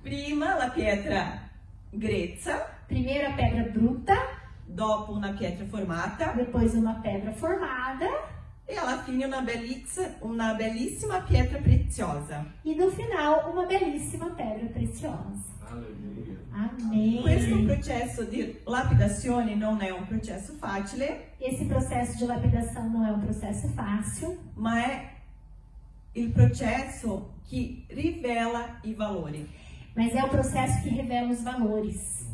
Speaker 1: Prima la pietra grezza,
Speaker 2: Primeiro a pedra bruta,
Speaker 1: dopo una pietra formata
Speaker 2: depois uma pedra formada
Speaker 1: e alla fine una bellissima pietra preziosa.
Speaker 2: e no final uma belíssima pedra preciosa. Amém.
Speaker 1: Questo processo di lapidazione non è un processo facile,
Speaker 2: Esse processo de lapidação não é um processo fácil,
Speaker 1: ma è il processo che rivela i valori.
Speaker 2: mas é o processo que revela os valores.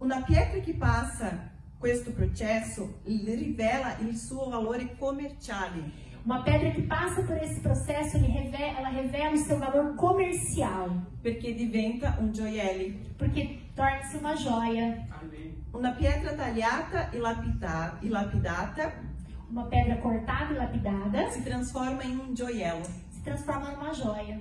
Speaker 1: Una pietra che passa questo processo rivela il suo valore commerciale,
Speaker 2: Uma pedra que passa por esse processo, ela revela o seu valor comercial,
Speaker 1: perché diventa un gioiello.
Speaker 2: porque torna-se uma joia.
Speaker 1: Una pietra tagliata e lapidata
Speaker 2: Uma pedra cortada e lapidada
Speaker 1: si trasforma in un gioiello.
Speaker 2: se transforma numa joia.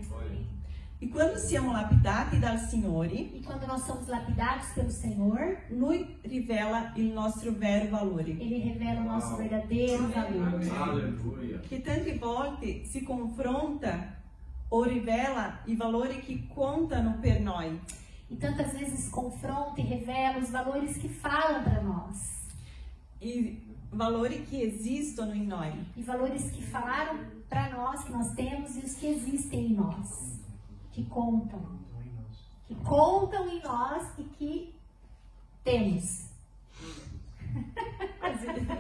Speaker 1: E quando siamo lapidati dal Signore,
Speaker 2: E quando nós somos lapidados pelo Senhor,
Speaker 1: Lui rivela il nostro vero valore,
Speaker 2: Ele revela o nosso verdadeiro valor.
Speaker 4: Aleluia.
Speaker 1: che tante volte si confronta o rivela i valori che contano per noi.
Speaker 2: E tantas vezes confronta e revela os valores que falam para nós.
Speaker 1: I valori che esistono in noi.
Speaker 2: E valores que falaram para nós, que nós temos e os que existem em nós. Que contam. Que contam em nós e que temos.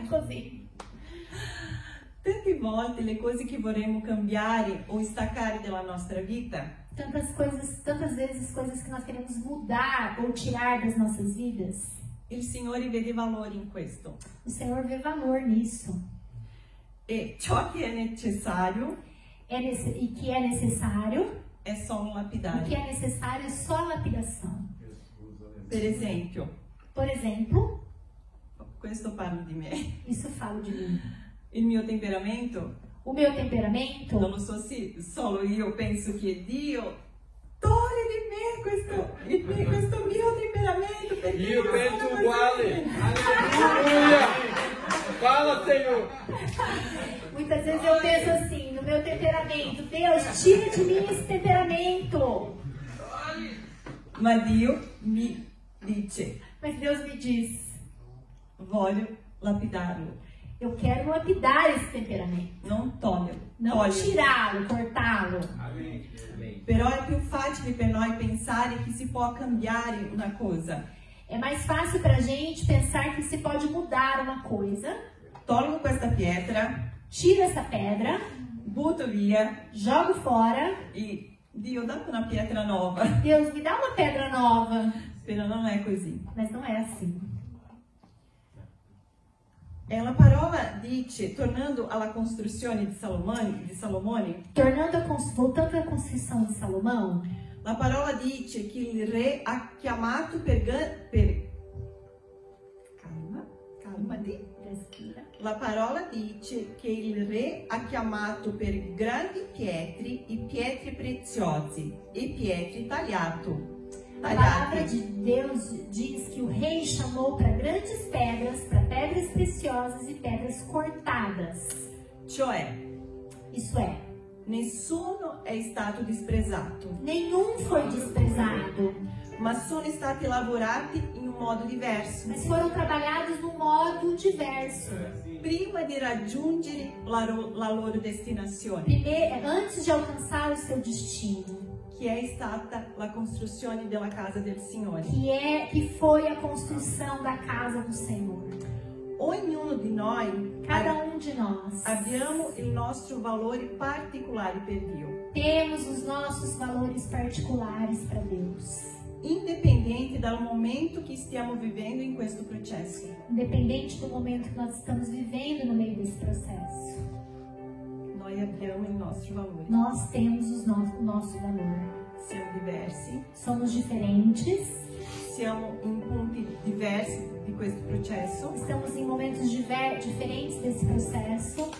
Speaker 2: Così.
Speaker 1: Tante volte le cose che vorremmo cambiare o staccare dalla nostra vita
Speaker 2: Tantas vezes coisas que nós queremos mudar ou tirar das nossas vidas.
Speaker 1: il Signore vede valore in questo.
Speaker 2: O Senhor vê valor nisso.
Speaker 1: E ciò che è necessario
Speaker 2: E que é necessário.
Speaker 1: è solo
Speaker 2: O que
Speaker 1: lapidare.
Speaker 2: é necessário é só lapidação.
Speaker 1: Per esempio,
Speaker 2: Por exemplo,
Speaker 1: questo parlo di me.
Speaker 2: isso falo de mim.
Speaker 1: Il mio temperamento,
Speaker 2: O meu temperamento,
Speaker 1: non lo so se solo io penso che Dio toglie di me questo mio temperamento. Perché
Speaker 4: Io
Speaker 1: sono
Speaker 4: penso
Speaker 1: così.
Speaker 4: uguale. Aleluia. Fala, Senhor.
Speaker 2: muitas vezes eu penso assim, no meu temperamento, Deus, tira de mim esse temperamento.
Speaker 1: Ma Dio mi dice,
Speaker 2: Mas Deus me diz,
Speaker 1: voglio lapidarlo,
Speaker 2: eu quero lapidar esse temperamento.
Speaker 1: non toglierlo.
Speaker 2: Não
Speaker 1: toglierlo.
Speaker 2: tirá-lo, cortá-lo.
Speaker 4: Amém. Amém.
Speaker 1: Però è più facile per noi pensare che si può cambiare una cosa.
Speaker 2: É mais fácil pra gente pensar que se pode mudar uma coisa.
Speaker 1: Tolgo questa pietra,
Speaker 2: Tiro essa pedra,
Speaker 1: butto via
Speaker 2: jogo fora.
Speaker 1: e Dio dammi una pietra nuova.
Speaker 2: Deus, me dá uma pedra nova.
Speaker 1: Però non è così.
Speaker 2: Mas não é assim.
Speaker 1: E la parola dice, tornando alla costruzione di Salomone,
Speaker 2: Voltando à construção de Salomão,
Speaker 1: la parola dice che il re ha chiamato calmati.
Speaker 2: respira.
Speaker 1: La parola dice che il re ha chiamato per grandi pietre i pietri preziosi e pietri tagliati.
Speaker 2: A palavra de Deus diz que o rei chamou para grandes pedras, para pedras preciosas e pedras cortadas.
Speaker 1: Cioè,
Speaker 2: Isso é,
Speaker 1: nessuno è stato disprezzato,
Speaker 2: nenhum foi desprezado,
Speaker 1: ma sono stati lavorati in un modo diverso.
Speaker 2: mas foram trabalhados num modo diverso.
Speaker 1: Prima di raggiungere la loro destinazione,
Speaker 2: Primeiro, antes de alcançar o seu destino,
Speaker 1: che è stata la costruzione della casa del Signore.
Speaker 2: que foi a construção da casa do Senhor.
Speaker 1: Ognuno di noi
Speaker 2: Cada de nós
Speaker 1: abbiamo il nostro valore particolare per Dio,
Speaker 2: temos os nossos valores particulares para Deus.
Speaker 1: indipendente dal momento che stiamo vivendo in questo processo.
Speaker 2: Independente do momento que nós estamos vivendo no meio desse processo,
Speaker 1: Noi abbiamo il nostro valore.
Speaker 2: nós temos o nosso valor.
Speaker 1: Siamo diversi,
Speaker 2: Somos diferentes,
Speaker 1: siamo in punti diversi di questo processo,
Speaker 2: estamos em momentos diferentes desse processo,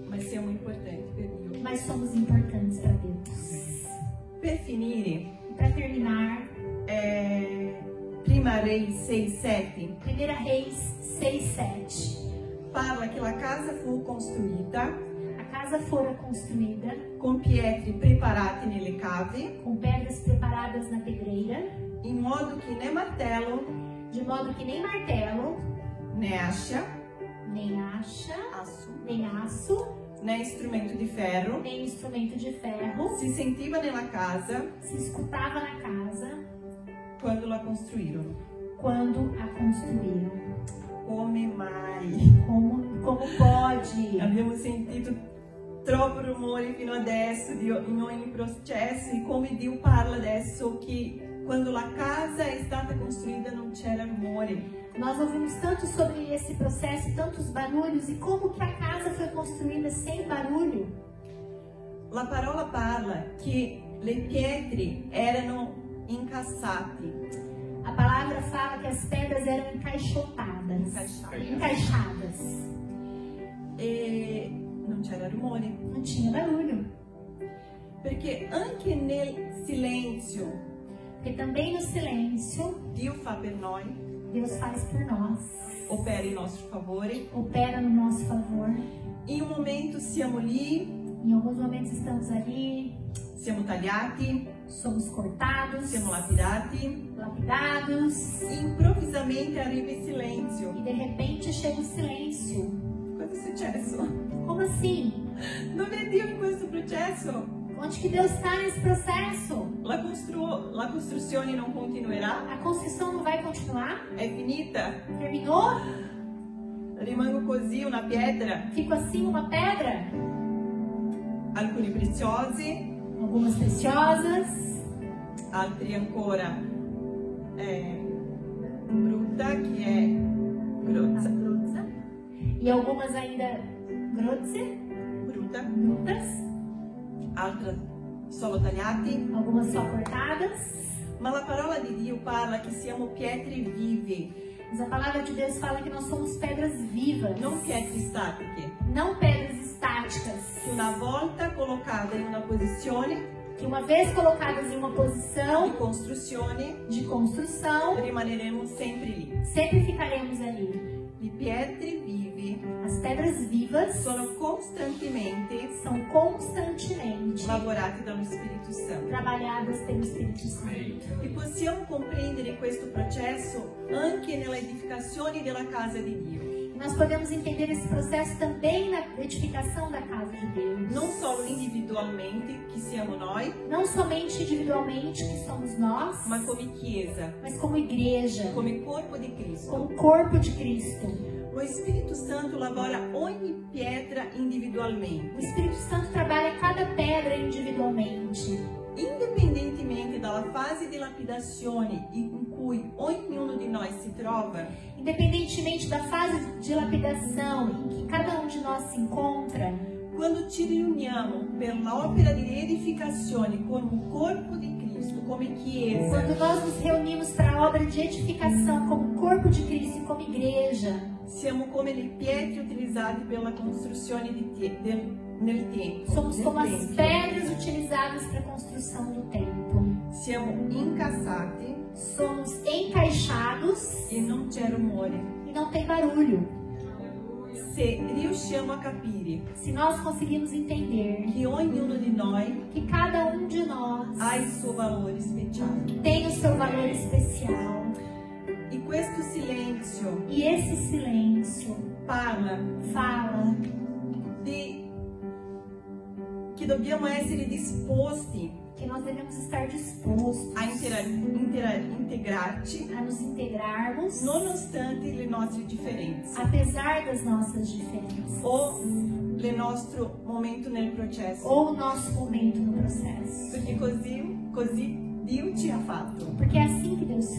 Speaker 1: ma siamo importanti per Dio.
Speaker 2: mas somos importantes para Deus.
Speaker 1: Per finire,
Speaker 2: Para terminar,
Speaker 1: Prima Reis 6:7
Speaker 2: 1 Reis 6:7.
Speaker 1: parla che la casa fu costruita
Speaker 2: A casa fora construída
Speaker 1: con pietre preparate nelle cave,
Speaker 2: com pedras preparadas na pedreira,
Speaker 1: in modo che né martello
Speaker 2: de modo que nem martelo,
Speaker 1: né ascia,
Speaker 2: nem acha,
Speaker 1: aço,
Speaker 2: nem aço,
Speaker 1: né strumento di ferro
Speaker 2: nem instrumento de ferro
Speaker 1: si sentiva nella casa
Speaker 2: se escutava na casa
Speaker 1: quando la costruirono.
Speaker 2: quando a construíram.
Speaker 1: Come mai?
Speaker 2: Como pode?
Speaker 1: Abbiamo sentito troppo rumore fino adesso in ogni processo e come Dio parla adesso che quando la casa è stata costruita non c'era rumore.
Speaker 2: Nós ouvimos tanto sobre esse processo e tantos barulhos e como que a casa foi construída sem barulho.
Speaker 1: La parola parla che le pietre erano incassate.
Speaker 2: A palavra fala que as pedras eram encaixotadas, encaixadas.
Speaker 1: E non c'era rumore.
Speaker 2: Não tinha barulho.
Speaker 1: Perché anche nel silenzio
Speaker 2: Porque também no silêncio,
Speaker 1: Dio fa per noi,
Speaker 2: Deus faz por nós,
Speaker 1: opera in nostro favore.
Speaker 2: opera no nosso favor.
Speaker 1: In un momento siamo lì,
Speaker 2: Em alguns momentos estamos ali,
Speaker 1: siamo tagliati,
Speaker 2: somos cortados,
Speaker 1: siamo lapidati.
Speaker 2: lapidados,
Speaker 1: Improvvisamente arriva il silenzio.
Speaker 2: e de repente chega o silêncio.
Speaker 1: Cosa è successo?
Speaker 2: Como assim?
Speaker 1: Dove è Dio in questo processo?
Speaker 2: Onde que Deus está nesse processo?
Speaker 1: La costruzione non continuerà?
Speaker 2: A construção não vai continuar?
Speaker 1: È finita?
Speaker 2: Terminou?
Speaker 1: Rimango così una pietra?
Speaker 2: Fico assim uma pedra?
Speaker 1: Alcuni preziosi,
Speaker 2: Algumas preciosas,
Speaker 1: altri ancora brutta, che è grozza.
Speaker 2: grutza, e algumas ainda grutze,
Speaker 1: Brutta,
Speaker 2: brutas,
Speaker 1: altre solo tagliati.
Speaker 2: algumas só cortadas.
Speaker 1: Ma la parola di Dio parla che siamo pietre vive,
Speaker 2: Mas a palavra de Deus fala que nós somos pedras vivas,
Speaker 1: non pietre statiche,
Speaker 2: não pedras estáticas,
Speaker 1: che una volta collocate in una posizione
Speaker 2: que uma vez colocadas em uma
Speaker 1: di
Speaker 2: posição
Speaker 1: costruzione
Speaker 2: de construção,
Speaker 1: rimaneremo sempre lì.
Speaker 2: sempre ficaremos ali.
Speaker 1: Le pietre vive
Speaker 2: As pedras vivas
Speaker 1: sono costantemente
Speaker 2: são constantemente
Speaker 1: lavorate dallo Spirito Santo.
Speaker 2: trabalhadas pelo Espírito Santo.
Speaker 1: E possiamo comprendere questo processo anche nella edificazione della casa di Dio.
Speaker 2: E nós podemos entender esse processo também na edificação da casa de Deus.
Speaker 1: Non solo individualmente, che siamo noi,
Speaker 2: Não somente individualmente, que somos nós,
Speaker 1: ma come Chiesa,
Speaker 2: mas como igreja,
Speaker 1: come corpo di Cristo.
Speaker 2: como corpo de Cristo.
Speaker 1: Lo Spirito Santo lavora ogni pietra
Speaker 2: O
Speaker 1: individualmente,
Speaker 2: Espírito Santo trabalha cada pedra individualmente.
Speaker 1: indipendentemente dalla fase di lapidazione in cui ognuno di noi si trova.
Speaker 2: Independentemente da fase de lapidação em que cada um de nós se encontra,
Speaker 1: Quando ci riuniamo per l'opera di edificazione come corpo di Cristo, come Chiesa,
Speaker 2: quando nós nos reunimos para a obra de edificação como corpo de Cristo e como igreja,
Speaker 1: siamo come le pietre utilizzate per la costruzione nel tempo.
Speaker 2: somos
Speaker 1: nel
Speaker 2: como as
Speaker 1: tempio.
Speaker 2: pedras utilizadas para a construção do templo.
Speaker 1: Siamo incassati
Speaker 2: Somos encaixados
Speaker 1: e non c'è rumore.
Speaker 2: e não tem barulho.
Speaker 1: Se riusciamo a capire
Speaker 2: Se nós conseguimos entender
Speaker 1: che ognuno di noi
Speaker 2: que cada um de nós
Speaker 1: ha il suo valore speciale.
Speaker 2: tem o seu valor especial,
Speaker 1: E questo silenzio
Speaker 2: e esse silêncio
Speaker 1: parla
Speaker 2: fala
Speaker 1: di che dobbiamo essere disposti
Speaker 2: que nós devemos estar dispostos
Speaker 1: a integrarci
Speaker 2: a nos integrarmos,
Speaker 1: nonostante le nostre differenze
Speaker 2: apesar das nossas diferenças,
Speaker 1: o il nostro momento nel processo.
Speaker 2: ou o nosso momento no processo.
Speaker 1: Perché così Dio ci ha fatto
Speaker 2: Porque é assim que Deus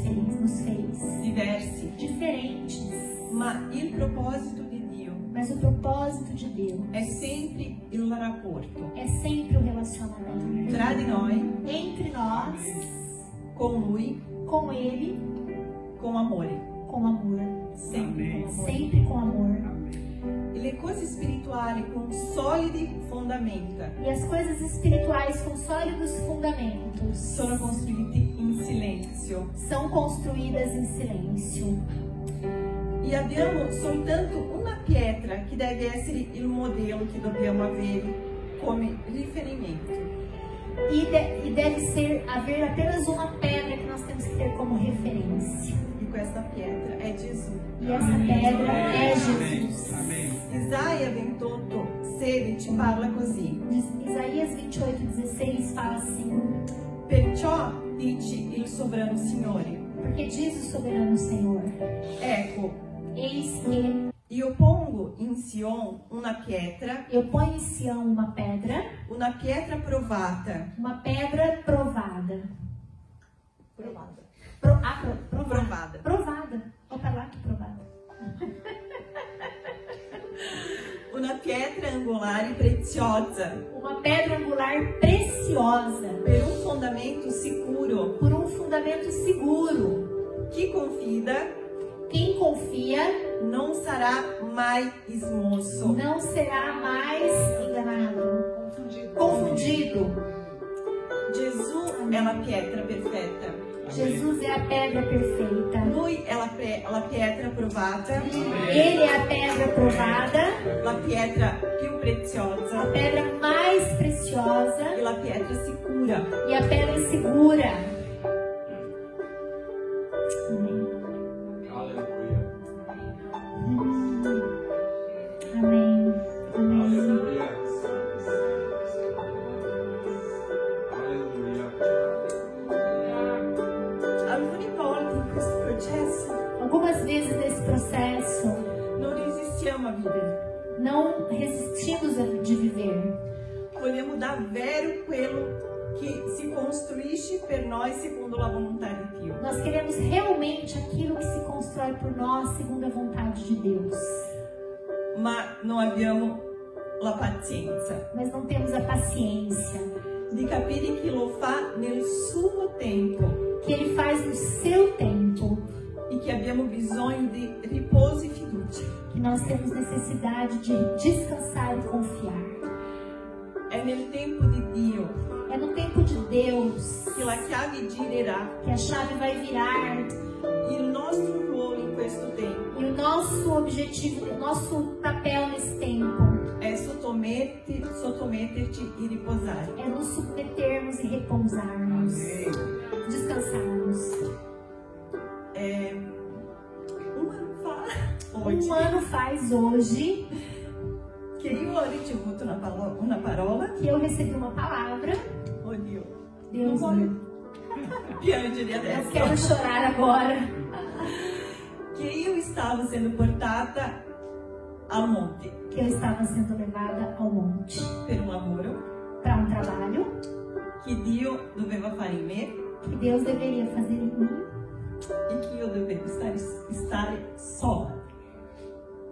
Speaker 2: nos fez,
Speaker 1: diversi,
Speaker 2: diferentes.
Speaker 1: ma il proposito di Dio
Speaker 2: Mas o propósito de Deus
Speaker 1: è sempre il rapporto
Speaker 2: é sempre o relacionamento
Speaker 1: tra di noi,
Speaker 2: entre nós,
Speaker 1: con Lui,
Speaker 2: com Ele,
Speaker 1: con amore,
Speaker 2: com amor,
Speaker 1: sempre.
Speaker 2: sempre com amor.
Speaker 1: E le cose spirituali con solidi fondamenta
Speaker 2: E as coisas espirituais com sólidos fundamentos
Speaker 1: sono costruite in silenzio.
Speaker 2: são construídas em silêncio.
Speaker 1: E abbiamo soltanto una pietra che deve essere il modello che dobbiamo avere come riferimento.
Speaker 2: E deve haver apenas uma pedra que nós temos que ter como referência.
Speaker 1: E questa pietra è Gesù.
Speaker 2: E essa pedra é Jesus.
Speaker 1: Isaia 28:16 parla così:
Speaker 2: Isaías 28:16 fala assim:
Speaker 1: perciò dice il sovrano Signore,
Speaker 2: porque diz o soberano Senhor,
Speaker 1: ecco,
Speaker 2: eis que
Speaker 1: io pongo in Sion una pietra
Speaker 2: eu ponho em Sião uma pedra
Speaker 1: provata.
Speaker 2: provada.
Speaker 1: Provada.
Speaker 2: Provada. Provada. Vou falar que provada.
Speaker 1: Una pietra angolare preziosa
Speaker 2: Uma pedra angular preciosa,
Speaker 1: per un fondamento sicuro.
Speaker 2: por um fundamento seguro.
Speaker 1: Chi confida
Speaker 2: Quem confia
Speaker 1: non sarà mai smosso.
Speaker 2: não será mais enganado, confundido.
Speaker 1: Gesù è la pietra perfetta.
Speaker 2: Jesus é a pedra perfeita.
Speaker 1: Lui è la pietra provata,
Speaker 2: Ele é a pedra provada,
Speaker 1: la pietra più
Speaker 2: a
Speaker 1: preziosa
Speaker 2: pedra mais preciosa
Speaker 1: e la pietra sicura.
Speaker 2: e a pedra segura. Amém.
Speaker 4: Aleluia.
Speaker 2: Amém. Amém.
Speaker 4: Aleluia. Aleluia.
Speaker 1: Alcune volte in questo processo
Speaker 2: Algumas vezes nesse processo,
Speaker 1: non resistiamo a vivere.
Speaker 2: não resistimos de viver.
Speaker 1: Vogliamo davvero quello che si costruisce per noi secondo la volontà di Dio.
Speaker 2: Nós queremos realmente aquilo que se constrói por nós segundo a vontade de Deus.
Speaker 1: Ma non abbiamo la pazienza
Speaker 2: Mas não temos a paciência
Speaker 1: di capire che lo fa nel suo tempo
Speaker 2: que Ele faz no seu tempo,
Speaker 1: e che abbiamo bisogno di riposo e fiducia.
Speaker 2: que nós temos necessidade de descansar e confiar.
Speaker 1: È nel tempo di Dio
Speaker 2: É no tempo de Deus
Speaker 1: che la chiave girerà.
Speaker 2: que a chave vai virar
Speaker 1: Il nostro ruolo in questo tempo
Speaker 2: e o nosso objetivo, o nosso papel nesse tempo
Speaker 1: è sottometterci e riposare.
Speaker 2: é nos submetermos e repousarmos, descansarmos.
Speaker 1: Un anno fa,
Speaker 2: Um ano faz hoje
Speaker 1: che io ho ricevuto una parola.
Speaker 2: que eu recebi uma palavra.
Speaker 1: Oddio,
Speaker 2: Deus
Speaker 1: non
Speaker 2: meu,
Speaker 1: voglio piangere
Speaker 2: eu
Speaker 1: adesso.
Speaker 2: quero chorar agora.
Speaker 1: Che io stavo sendo portata al monte
Speaker 2: Que eu estava sendo levada ao monte
Speaker 1: per un lavoro
Speaker 2: para um trabalho
Speaker 1: che Dio doveva fare in me
Speaker 2: que Deus deveria fazer em mim
Speaker 1: e che io dovevo stare sola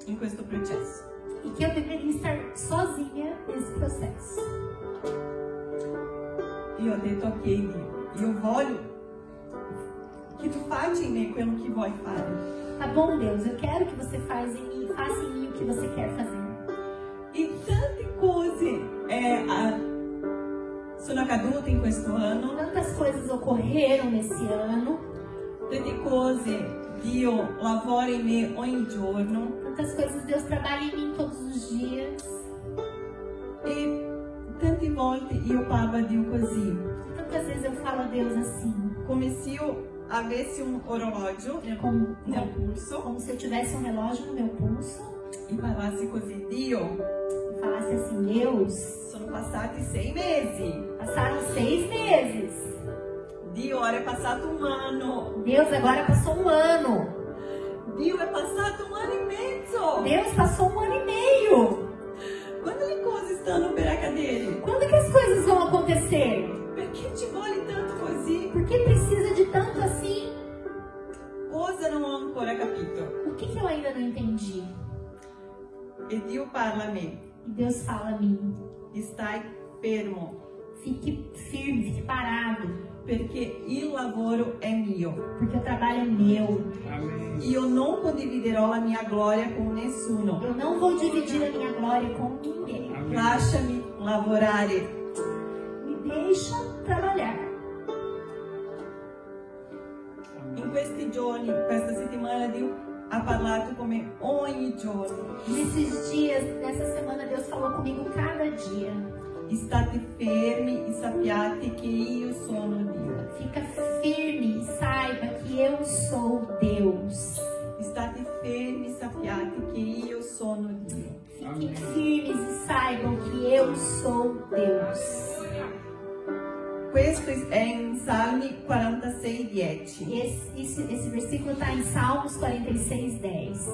Speaker 1: in questo processo.
Speaker 2: e que eu deveria estar sozinha nesse processo.
Speaker 1: Io ho detto, ok Dio, io voglio che tu faccia in me quello che vuoi fare.
Speaker 2: Tá bom, Deus, eu quero que você faça em mim o que você quer fazer.
Speaker 1: E tante cose sono accadute in questo anno,
Speaker 2: Tantas coisas ocorreram nesse ano,
Speaker 1: tante cose Dio lavora in me ogni giorno
Speaker 2: tantas coisas Deus trabalha em mim todos os dias.
Speaker 1: e tante volte io parlo a Dio così,
Speaker 2: Tantas vezes eu falo a Deus assim,
Speaker 1: come se io avessi un orologio
Speaker 2: como
Speaker 1: nel pulso
Speaker 2: se eu tivesse um relógio no meu pulso
Speaker 1: e parlassi così, Dio,
Speaker 2: e falasse assim, Deus,
Speaker 1: sono passati 6 mesi,
Speaker 2: passaram 6 meses.
Speaker 1: Dio, ora è passato un anno,
Speaker 2: Deus, agora passou um ano.
Speaker 1: Dio, è passato un anno e mezzo,
Speaker 2: Deus, passou um ano e meio.
Speaker 1: quando le cose stanno per accadere?
Speaker 2: Quando que as coisas vão acontecer?
Speaker 1: Perché ci vuole tanto così?
Speaker 2: Por que precisa de tanto assim?
Speaker 1: Cosa non ho ancora capito?
Speaker 2: O que eu ainda não entendi?
Speaker 1: E Dio parla a me,
Speaker 2: E Deus fala a mim,
Speaker 1: stai fermo,
Speaker 2: fique firme, fique parado,
Speaker 1: perché il lavoro è mio.
Speaker 2: porque o trabalho é meu.
Speaker 4: Amém.
Speaker 1: Io non condividerò la mia gloria con nessuno.
Speaker 2: Eu não vou dividir a minha glória com ninguém.
Speaker 1: Lasciami lavorare.
Speaker 2: Me deixa trabalhar.
Speaker 1: In questi giorni, questa settimana, Dio ha parlato come ogni giorno.
Speaker 2: Nesses dias, nessa semana, Deus falou comigo cada dia.
Speaker 1: State fermi e sappiate che io sono Dio.
Speaker 2: Fica firme e saiba que eu sou Deus.
Speaker 1: State fermi e sappiate che io sono Dio.
Speaker 2: Fiquem firmes e saibam que eu sou Deus.
Speaker 1: Questo è in Salmi 46:10.
Speaker 2: Esse versículo está em Salmos 46:10.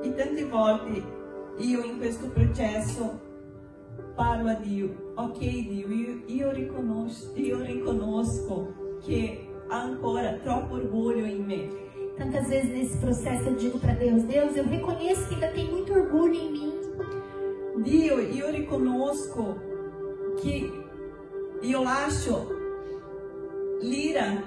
Speaker 1: E tante volte io in questo processo parlo a Dio, ok Dio, io riconosco che ha ancora troppo orgoglio in me.
Speaker 2: Tantas vezes nesse processo eu digo para Deus, Deus, eu reconheço que ainda tem muito orgulho em mim.
Speaker 1: Dio, io riconosco che io lascio l'ira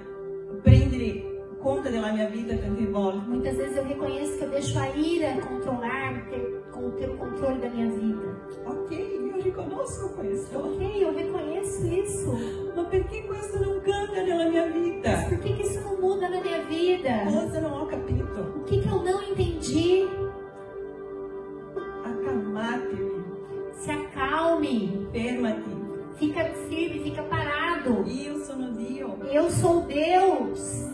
Speaker 1: prendere conta della mia vita tante volte.
Speaker 2: Muitas vezes eu reconheço que eu deixo a ira controlar, ter o controle da minha vida.
Speaker 1: Ok, io io riconosco questo.
Speaker 2: Ok, eu reconheço isso.
Speaker 1: Ma perché questo non cambia nella mia
Speaker 2: Mas
Speaker 1: vita?
Speaker 2: por que isso não muda na minha vida?
Speaker 1: Cosa non ho capito?
Speaker 2: O que eu não entendi?
Speaker 1: Accalmatevi,
Speaker 2: Se acalme.
Speaker 1: fermati.
Speaker 2: Fica firme, fica parado.
Speaker 1: Io sono Dio.
Speaker 2: Eu sou Deus.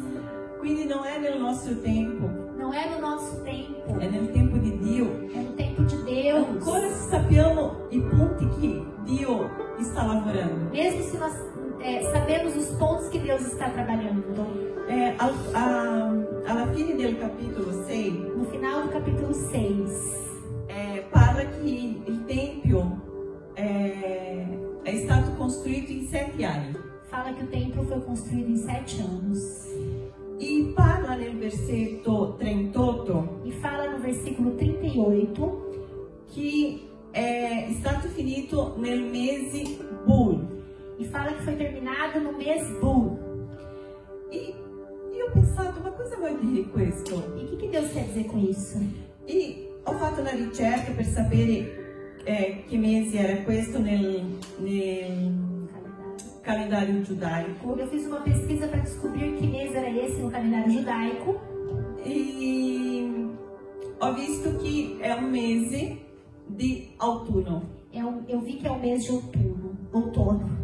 Speaker 1: Quindi non è nel nostro tempo,
Speaker 2: Não é no nosso tempo.
Speaker 1: è nel tempo di Dio.
Speaker 2: É no tempo de Deus.
Speaker 1: Ancora sappiamo i punti che Dio sta lavorando.
Speaker 2: Mesmo se nós sabemos os pontos que Deus está trabalhando.
Speaker 1: Alla fine del capitolo 6
Speaker 2: No final do capítulo 6,
Speaker 1: parla che il Tempio è stato costruito in 7 anni.
Speaker 2: fala que o templo foi construído em 7 anos.
Speaker 1: E parla nel versetto 38
Speaker 2: E fala no versículo 38
Speaker 1: che è stato finito nel mese Bul.
Speaker 2: e fala que foi terminado no mês Bul.
Speaker 1: E io ho pensato, ma cosa vuol dire questo?
Speaker 2: E o que Deus quer dizer com isso?
Speaker 1: E ho fatto una ricerca per sapere che mese era questo nel calendario giudaico.
Speaker 2: Eu fiz uma pesquisa para descobrir que mês era esse no calendário judaico.
Speaker 1: E ho visto che è un mese di autunno.
Speaker 2: Eu vi que é o mês de outono.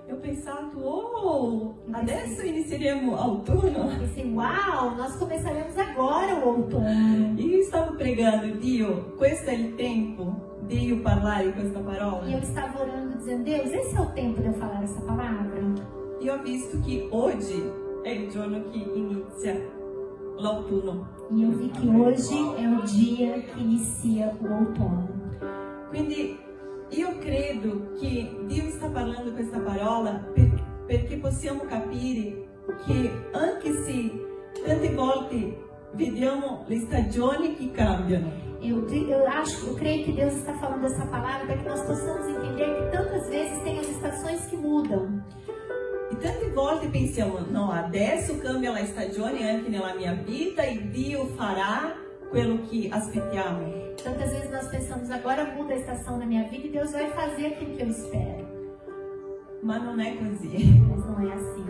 Speaker 1: Eu ho pensato, adesso inizieremo autunno.
Speaker 2: Pensei, uau, nós começaremos agora o outono.
Speaker 1: E io stavo pregando, Dio, questo è il tempo di io parlare questa parola.
Speaker 2: E eu estava orando dizendo, Deus, esse é o tempo de eu falar essa palavra?
Speaker 1: E ho visto che oggi è il giorno che inizia l'autunno.
Speaker 2: E eu vi que hoje é o dia que inicia o outono.
Speaker 1: Quindi io credo che Dio sta parlando questa parola perché possiamo capire che anche se tante volte vediamo le stagioni che cambiano,
Speaker 2: Eu creio que Deus está falando essa palavra para que nós possamos entender que tantas vezes tem as estações que mudam.
Speaker 1: e tante volte pensiamo, no, adesso cambia la stagione anche nella mia vita e Dio farà quello che aspettiamo.
Speaker 2: Tantas vezes nós pensamos, agora muda a estação na minha vida e Deus vai fazer aquilo que eu espero.
Speaker 1: Ma non è così.
Speaker 2: Mas não é assim.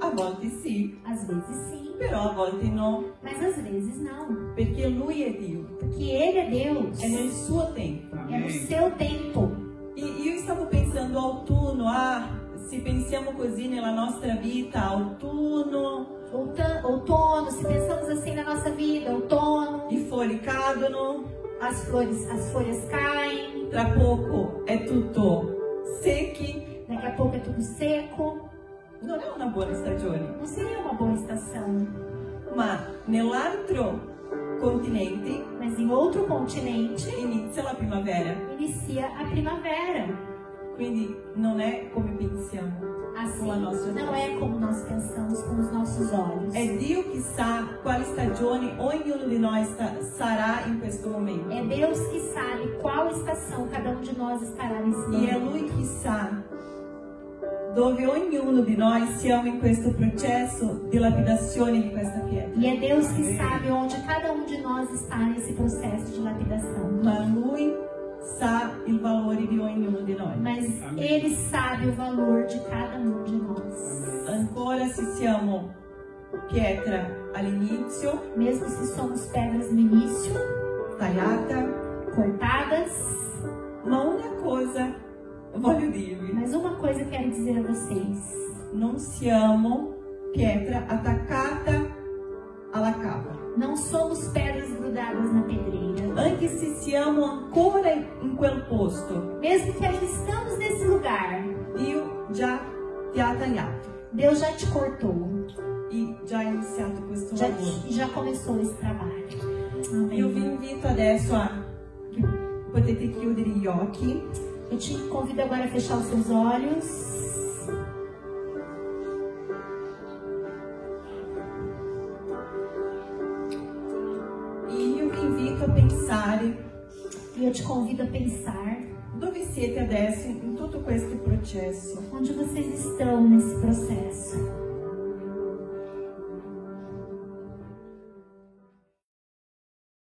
Speaker 1: A volte sì,
Speaker 2: Às vezes sim,
Speaker 1: però a volte no,
Speaker 2: mas às vezes não.
Speaker 1: perché Lui è Dio,
Speaker 2: Porque Ele é Deus.
Speaker 1: è nel suo tempo.
Speaker 2: É no seu tempo.
Speaker 1: E io stavo pensando autunno, se pensiamo così nella nostra vita, autunno,
Speaker 2: Outono, se pensamos assim na nossa vida, outono,
Speaker 1: i fogli cadono,
Speaker 2: as folhas caem,
Speaker 1: tra poco è tutto secchi,
Speaker 2: daqui a pouco é tudo seco.
Speaker 1: non è una buona stagione.
Speaker 2: Não seria uma boa estação.
Speaker 1: Ma nell'altro continente
Speaker 2: Mas em outro continente
Speaker 1: inizia la primavera,
Speaker 2: inicia a primavera.
Speaker 1: quindi non è come pensiamo.
Speaker 2: Assim,
Speaker 1: Com a nossa
Speaker 2: não
Speaker 1: voz.
Speaker 2: é como nós pensamos com os nossos olhos.
Speaker 1: È Dio che sa quale stagione ognuno di noi sarà in questo momento.
Speaker 2: É Deus que sabe qual estação cada um de nós estará nesse
Speaker 1: E è
Speaker 2: momento.
Speaker 1: Lui che sa dove ognuno di noi siamo in questo processo di lapidazione di questa pietra.
Speaker 2: E é Deus que sabe onde cada um de nós está nesse processo de lapidação.
Speaker 1: Ma Lui sa il valore di ognuno di noi.
Speaker 2: Mas Ele sabe o valor de cada um de nós.
Speaker 1: Ancora se siamo pietra all'inizio,
Speaker 2: Mesmo se somos pedras no início,
Speaker 1: tagliata,
Speaker 2: cortadas.
Speaker 1: ma una cosa voglio dirvi,
Speaker 2: Mas uma coisa eu quero dizer a vocês.
Speaker 1: non siamo pietra attaccata alla cava.
Speaker 2: Não somos pedras grudadas na pedreira.
Speaker 1: Anche se siamo ancora in quel posto,
Speaker 2: Mesmo que ainda estamos nesse lugar,
Speaker 1: Dio già ti ha tagliato
Speaker 2: Deus já te cortou.
Speaker 1: e già ha iniziato questo lavoro.
Speaker 2: Já começou esse trabalho.
Speaker 1: Io vi
Speaker 2: Amém.
Speaker 1: invito adesso che potete chiudere gli occhi.
Speaker 2: Eu te convido agora a fechar os seus olhos.
Speaker 1: E io vi invito a pensare
Speaker 2: E eu te convido a pensar
Speaker 1: dove siete adesso in tutto questo processo.
Speaker 2: onde vocês estão nesse processo.